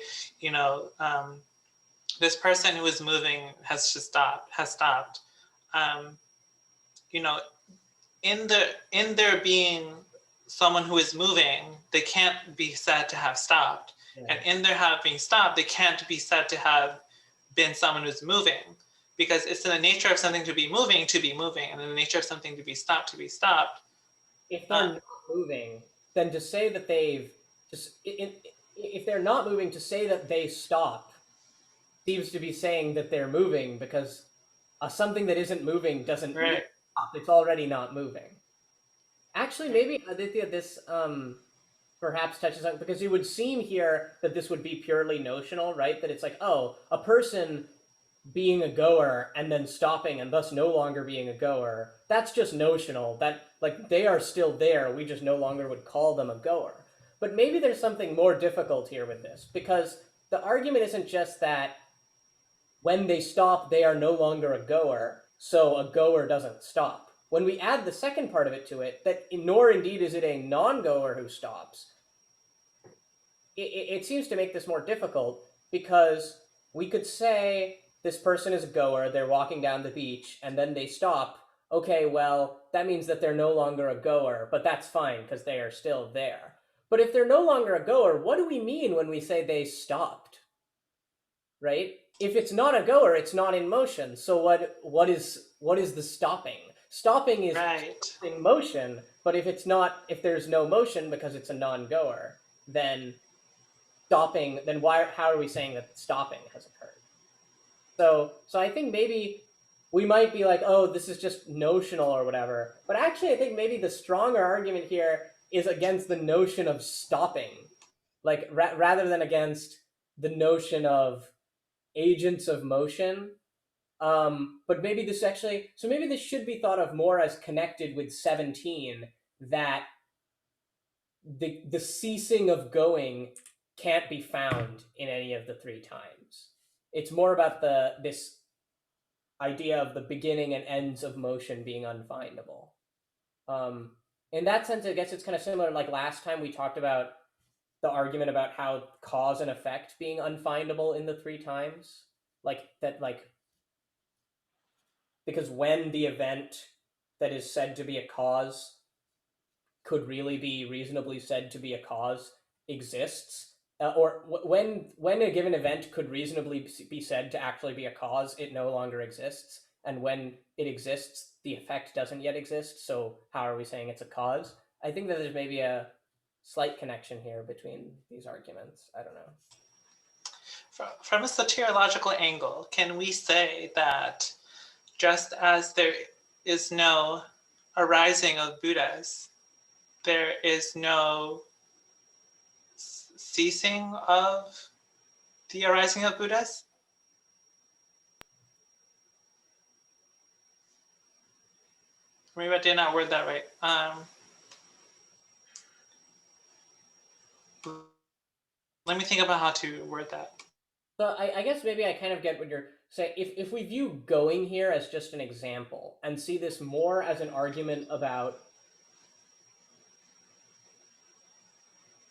this person who is moving has stopped. In there being someone who is moving, they can't be said to have stopped. And in their having stopped, they can't be said to have been someone who's moving, because it's in the nature of something to be moving, and in the nature of something to be stopped, If they're not moving, then to say that they've just, if they're not moving, to say that they stop seems to be saying that they're moving, because something that isn't moving doesn't Right. stop. It's already not moving. Actually, maybe Aditya, this perhaps touches on, because it would seem here that this would be purely notional, right? That it's like, oh, a person being a goer and then stopping and thus no longer being a goer, that's just notional. That, like, they are still there, we just no longer would call them a goer. But maybe there's something more difficult here with this, because the argument isn't just that when they stop, they are no longer a goer, so a goer doesn't stop. When we add the second part of it to it, that nor indeed is it a non-goer who stops, it seems to make this more difficult, because we could say this person is a goer, they're walking down the beach, and then they stop. Okay, well, that means that they're no longer a goer, but that's fine because they are still there. But if they're no longer a goer, what do we mean when we say they stopped? Right? If it's not a goer, it's not in motion. So what is the stopping? Stopping is Right. in motion, but if there's no motion because it's a non-goer, then stopping, then how are we saying that stopping has occurred? So I think maybe we might be like, oh, this is just notional or whatever. But actually, I think maybe the stronger argument here is against the notion of stopping, like rather than against the notion of agents of motion. But maybe this actually, so maybe this should be thought of more as connected with 17, that the ceasing of going can't be found in any of the three times. It's more about this idea of the beginning and ends of motion being unfindable. In that sense, I guess it's kind of similar. Like last time we talked about the argument about how cause and effect being unfindable in the three times. because when the event that is said to be a cause could really be reasonably said to be a cause exists, or when a given event could reasonably be said to actually be a cause, it no longer exists. And when it exists, the effect doesn't yet exist. So how are we saying it's a cause? I think that there's maybe a slight connection here between these arguments. I don't know. From a soteriological angle, can we say that just as there is no arising of Buddhas, there is no ceasing of the arising of Buddhas? Maybe I did not word that right. Let me think about how to word that. So I guess maybe I kind of get what you're saying. If we view going here as just an example and see this more as an argument about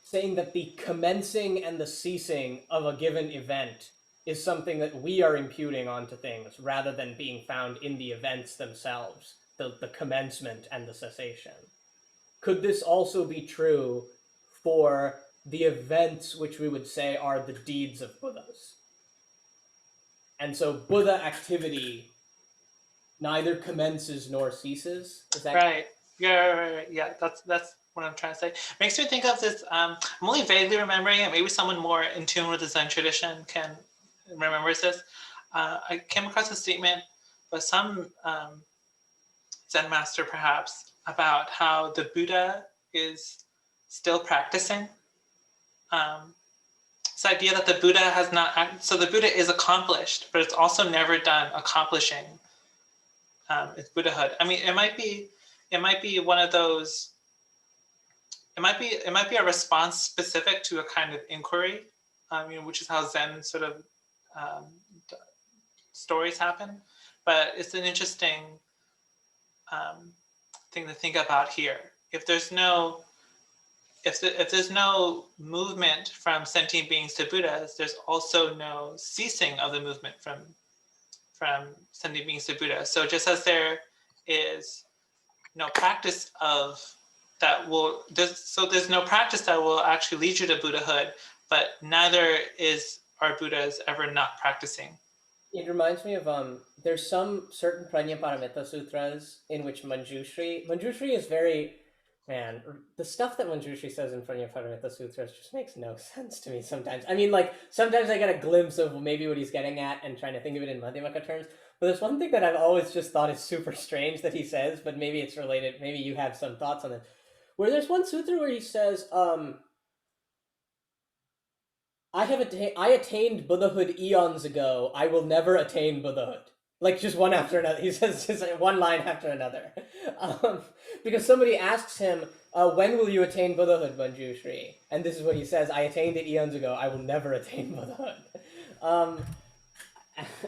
saying that the commencing and the ceasing of a given event is something that we are imputing onto things rather than being found in the events themselves, the commencement and the cessation. Could this also be true for the events which we would say are the deeds of Buddhas? And so Buddha activity neither commences nor ceases. Is that right? Yeah. That's what I'm trying to say. Makes me think of this. I'm only vaguely remembering it. Maybe someone more in tune with the Zen tradition can remember this. I came across a statement by some Zen master, perhaps, about how the Buddha is still practicing. This idea that the Buddha has not, so the Buddha is accomplished, but it's also never done accomplishing its Buddhahood. I mean, it might be one of those. It might be a response specific to a kind of inquiry, which is how Zen sort of stories happen. But it's an interesting thing to think about here. If there's no movement from sentient beings to Buddhas, there's also no ceasing of the movement from sentient beings to Buddhas. So just as there is no practice of that will, there's no practice that will actually lead you to Buddhahood, but neither are Buddhas ever not practicing. It reminds me of there's some certain Prajnaparamita sutras in which Manjushri is very, man, the stuff that Manjushri says in Prajnaparamita sutras just makes no sense to me sometimes. I mean, like, sometimes I get a glimpse of maybe what he's getting at and trying to think of it in Madhyamaka terms, but there's one thing that I've always just thought is super strange that he says, but maybe it's related, maybe you have some thoughts on it, where there's one sutra where he says, I attained Buddhahood eons ago. I will never attain Buddhahood. Like, just one after another. He says just one line after another. Because somebody asks him, when will you attain Buddhahood, Manjushri? And this is what he says: I attained it eons ago. I will never attain Buddhahood.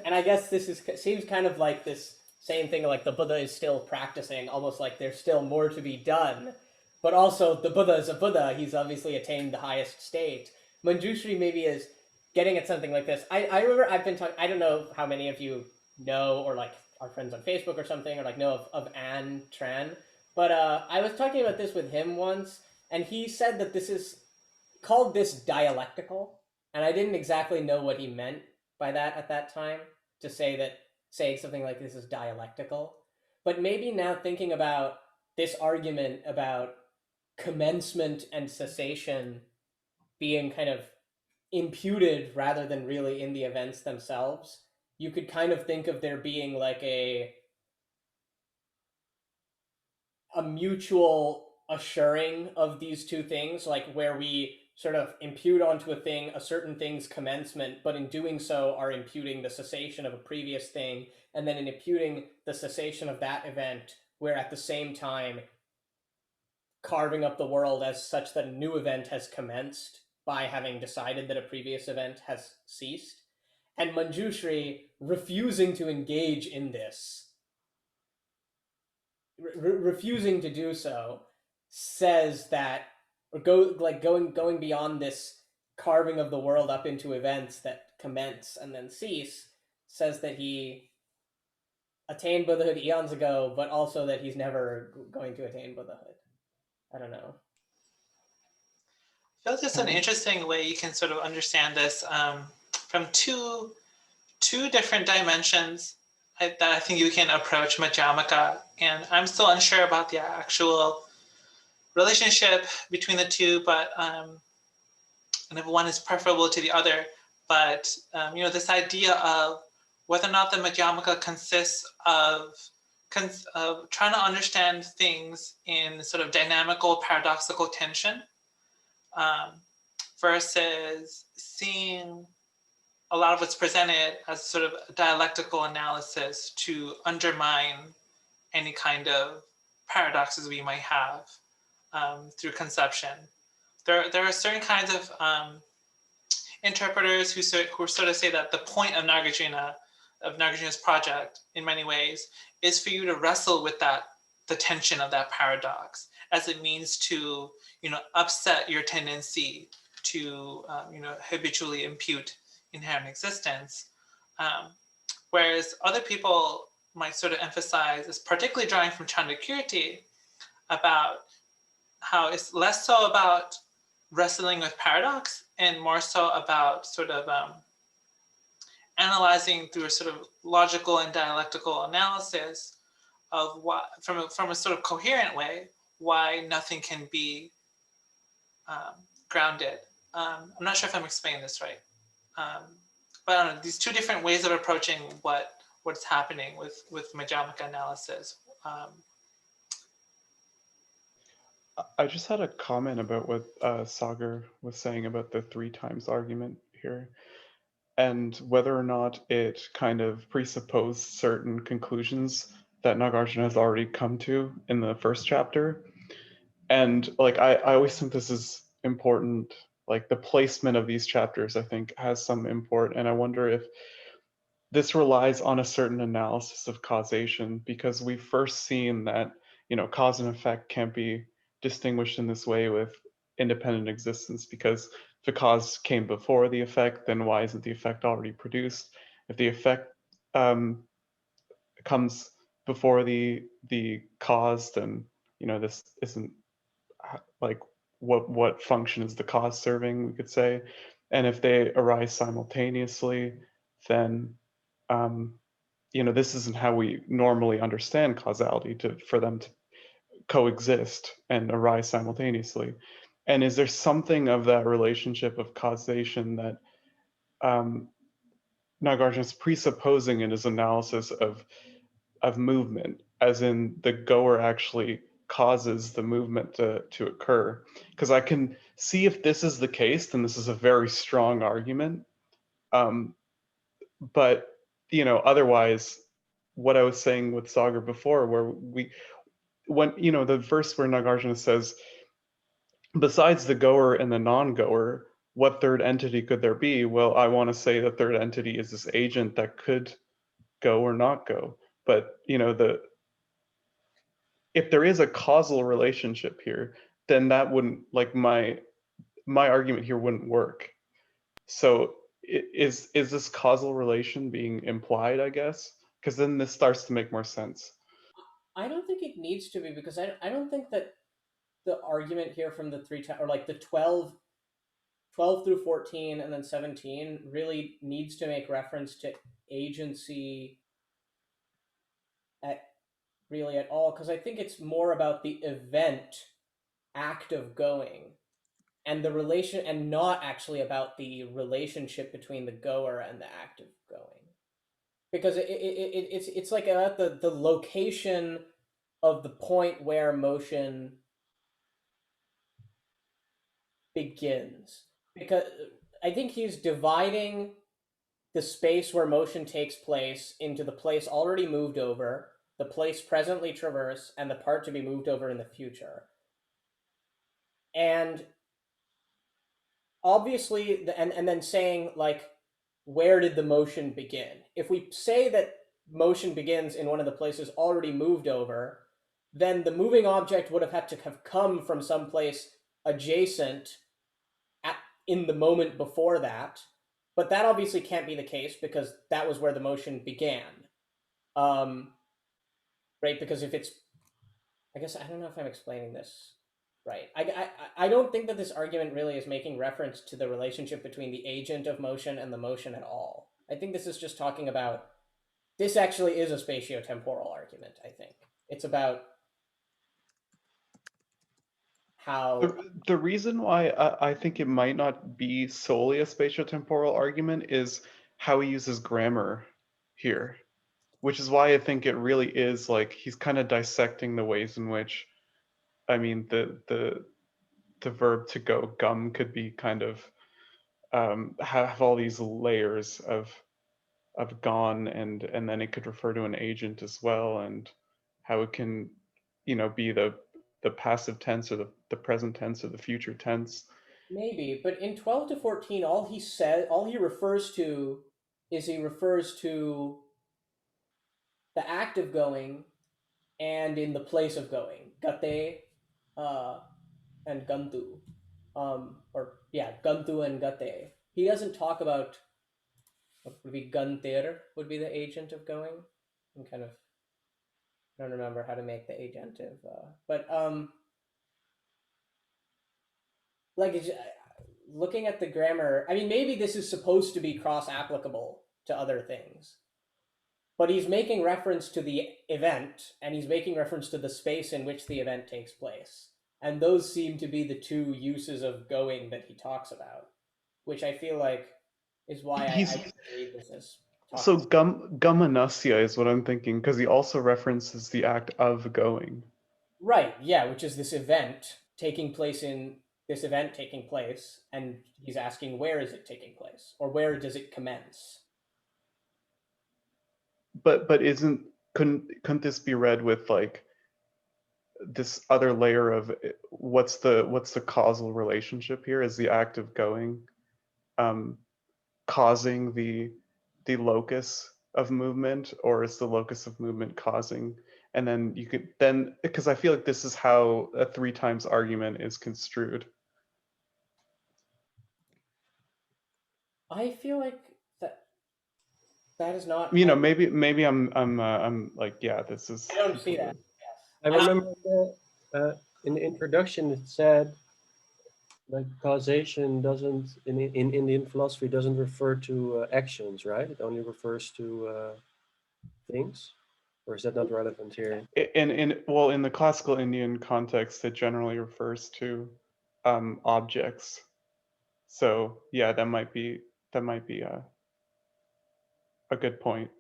And I guess this seems kind of like this same thing, like the Buddha is still practicing, almost like there's still more to be done. But also, the Buddha is a Buddha. He's obviously attained the highest state. Manjushri maybe is getting at something like this. I remember I've been talking, I don't know how many of you know or like are friends on Facebook or something, or like know of Anne Tran, but I was talking about this with him once, and he said that this is called this dialectical, and I didn't exactly know what he meant by that at that time, to say something like this is dialectical. But maybe now thinking about this argument about commencement and cessation being kind of imputed rather than really in the events themselves, you could kind of think of there being like a mutual assuring of these two things, like where we sort of impute onto a thing a certain thing's commencement, but in doing so are imputing the cessation of a previous thing, and then in imputing the cessation of that event, we're at the same time carving up the world as such that a new event has commenced by having decided that a previous event has ceased. And Manjushri, refusing to engage in this, refusing to do so, says that, or going beyond this carving of the world up into events that commence and then cease, says that he attained Buddhahood eons ago, but also that he's never going to attain Buddhahood. I don't know. I feel like there's an interesting way you can sort of understand this from two different dimensions that I think you can approach Madhyamaka. And I'm still unsure about the actual relationship between the two, but and if one is preferable to the other. But this idea of whether or not the Madhyamaka consists of trying to understand things in sort of dynamical, paradoxical tension, versus seeing a lot of what's presented as sort of a dialectical analysis to undermine any kind of paradoxes we might have through conception. There are certain kinds of interpreters who sort of say that the point of Nāgārjuna's project, in many ways, is for you to wrestle with the tension of that paradox, as it means to upset your tendency to habitually impute inherent existence. Whereas other people might sort of emphasize, is particularly drawing from Chandrakirti, about how it's less so about wrestling with paradox and more so about sort of analyzing through a sort of logical and dialectical analysis of what, from a sort of coherent way, why nothing can be grounded. I'm not sure if I'm explaining this right. But I don't know, these two different ways of approaching what's happening with Madhyamaka analysis. I just had a comment about what Sagar was saying about the 3 times argument here, and whether or not it kind of presupposed certain conclusions that Nāgārjuna has already come to in the first chapter. And like I always think this is important, like the placement of these chapters I think has some import, and I wonder if this relies on a certain analysis of causation, because we've first seen that cause and effect can't be distinguished in this way with independent existence, because if the cause came before the effect, then why isn't the effect already produced? If the effect comes before the cause, then this isn't like what function is the cause serving, we could say. And if they arise simultaneously, then this isn't how we normally understand causality, for them to coexist and arise simultaneously. And is there something of that relationship of causation that Nāgārjuna is presupposing in his analysis of movement, as in the goer actually causes the movement to occur? Because I can see, if this is the case, then this is a very strong argument. But otherwise, what I was saying with Sagar before, where when the verse where Nāgārjuna says, besides the goer and the non-goer, what third entity could there be? Well, I want to say the third entity is this agent that could go or not go. But if there is a causal relationship here, then that wouldn't, like, my argument here wouldn't work. So is this causal relation being implied, I guess? Because then this starts to make more sense. I don't think it needs to be, because I don't think that the argument here from the 3 or like the 12 through 14 and then 17 really needs to make reference to agency at all, because I think it's more about the event act of going and the relation, and not actually about the relationship between the goer and the act of going, because it's like about the location of the point where motion begins. Because I think he's dividing the space where motion takes place into the place already moved over, the place presently traversed, and the part to be moved over in the future. And obviously, and then saying, like, where did the motion begin? If we say that motion begins in one of the places already moved over, then the moving object would have had to have come from some place adjacent in the moment before that. but that obviously can't be the case because that was where the motion began. Right, because if it's, I guess, I don't know if I'm explaining this right. I don't think that this argument really is making reference to the relationship between the agent of motion and the motion at all. I think this is just talking about, this actually is a spatiotemporal argument, I think. It's about how... The reason why I think it might not be solely a spatiotemporal argument is how he uses grammar here, which is why I think it really is like he's kind of dissecting the ways in which, I mean, the verb to go, gum, could be kind of have all these layers of gone, and then it could refer to an agent as well, and how it can, you know, be the passive tense or the present tense or the future tense. Maybe, but in 12 to 14, all he refers to is he refers to the act of going and in the place of going. Gate and gantu. Or yeah, gantu and gate. He doesn't talk about what would be gantir would be the agent of going. I'm kind of, I don't remember how to make the agentive, but like looking at the grammar, I mean, maybe this is supposed to be cross-applicable to other things, but he's making reference to the event and he's making reference to the space in which the event takes place. And those seem to be the two uses of going that he talks about, which I feel like is why I read this as so gumanasia is what I'm thinking, because he also references the act of going. Right, yeah, which is this event taking place, and he's asking, where is it taking place, or where does it commence? But couldn't this be read with like this other layer of what's the causal relationship here? Is the act of going causing the locus of movement, or is the locus of movement causing? And then you could then, because I feel like this is how a 3 times argument is construed. I feel like that is not, you know, maybe I'm like, yeah, this is, I don't see that. I remember in the introduction it said like causation doesn't in Indian philosophy doesn't refer to actions, right? It only refers to things, or is that not relevant here? In the classical Indian context, it generally refers to objects. So yeah, that might be a good point.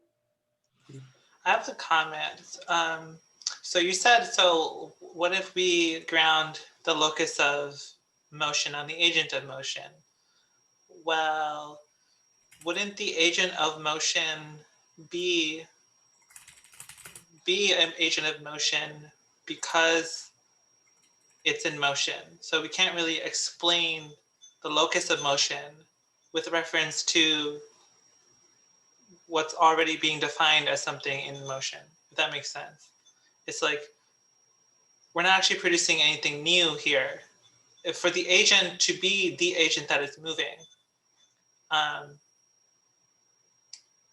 I have a comment. So you said, so what if we ground the locus of motion on the agent of motion? Well, wouldn't the agent of motion be an agent of motion because it's in motion? So we can't really explain the locus of motion with reference to what's already being defined as something in motion, if that makes sense. It's like we're not actually producing anything new here. If for the agent to be the agent that is moving, I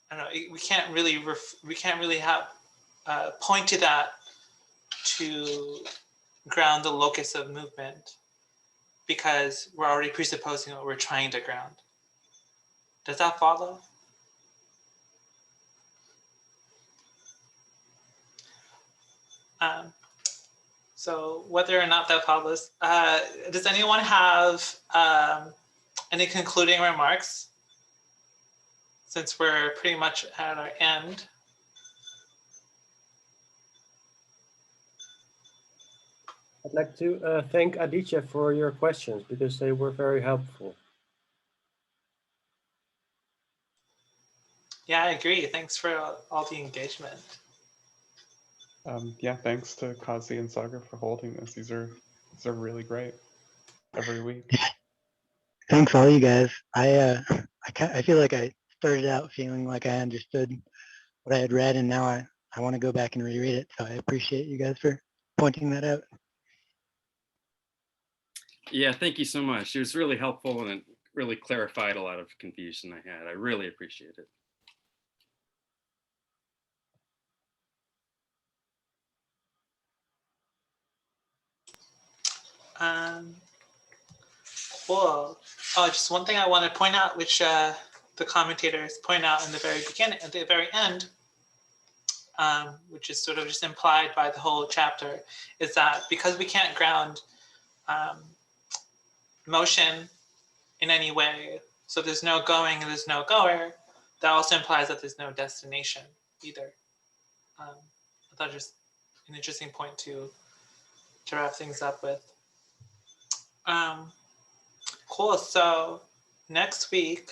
don't know. We can't really have point to that to ground the locus of movement, because we're already presupposing what we're trying to ground. Does that follow? So whether or not that follows, does anyone have any concluding remarks, since we're pretty much at our end? I'd like to thank Aditya for your questions because they were very helpful. Yeah, I agree. Thanks for all the engagement. Yeah, thanks to Kazi and Sagar for holding this. These are really great every week. Thanks all you guys. I feel like I started out feeling like I understood what I had read, and now I want to go back and reread it. So I appreciate you guys for pointing that out. Yeah, thank you so much. It was really helpful, and really clarified a lot of confusion I had. I really appreciate it. Cool. Oh, just one thing I want to point out, which the commentators point out in the very beginning, at the very end, which is sort of just implied by the whole chapter, is that because we can't ground motion in any way, so there's no going and there's no goer, that also implies that there's no destination either. I thought just an interesting point to wrap things up with. Cool. So next week,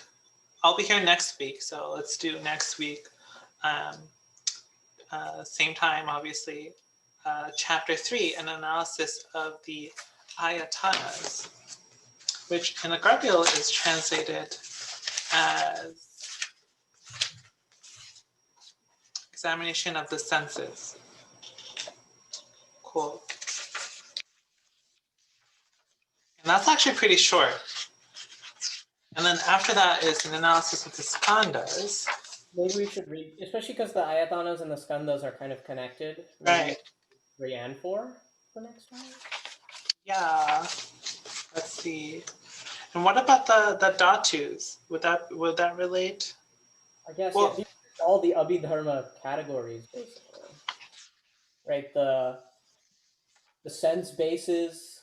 I'll be here next week. So let's do next week. Same time, obviously. Chapter 3, an analysis of the ayatanas, which in the Gargill is translated as examination of the senses. Cool. And that's actually pretty short. And then after that is an analysis of the skandhas. Maybe we should read, especially because the ayatanas and the skandhas are kind of connected. Right. 3 and 4 for next time. Yeah. Let's see. And what about the dhatus? Would that relate? I guess Well, yeah, these are all the Abhidharma categories, basically. Right? The sense bases,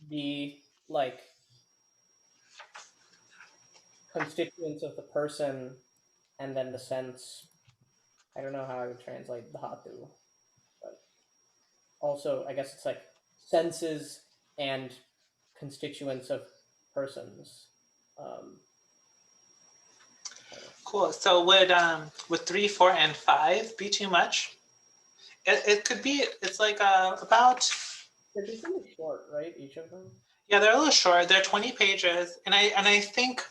the like constituents of the person, and then the sense. I don't know how I would translate dhatu, but also I guess it's like senses and constituents of persons. Cool. So would 3, 4, and 5 be too much? It could be. It's like about. They're really short, right? Each of them. Yeah, they're a little short. They're 20 pages, and I think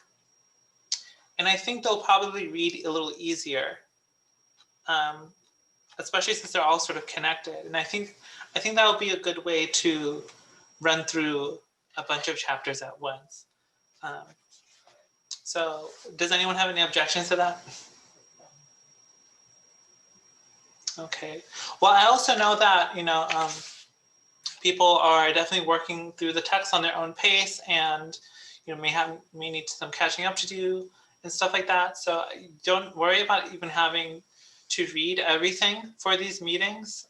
they'll probably read a little easier, especially since they're all sort of connected. And I think that would be a good way to run through a bunch of chapters at once. So, does anyone have any objections to that? Okay. Well, I also know that people are definitely working through the text on their own pace, and may need some catching up to do and stuff like that. So don't worry about even having to read everything for these meetings.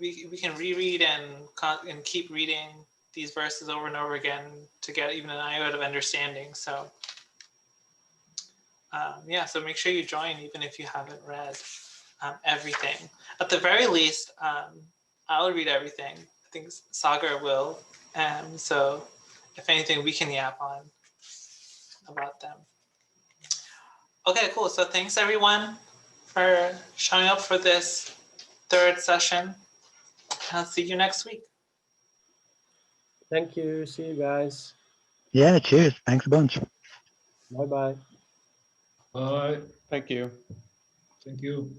We can reread and keep reading these verses over and over again to get even an iota of understanding. So yeah, so make sure you join even if you haven't read everything. At the very least, I'll read everything. I think Sagar will. So if anything, we can yap on about them. Okay, cool. So thanks everyone for showing up for this 3rd session. I'll see you next week. Thank you. See you guys. Yeah, cheers. Thanks a bunch. Bye-bye. Bye. Thank you. Thank you.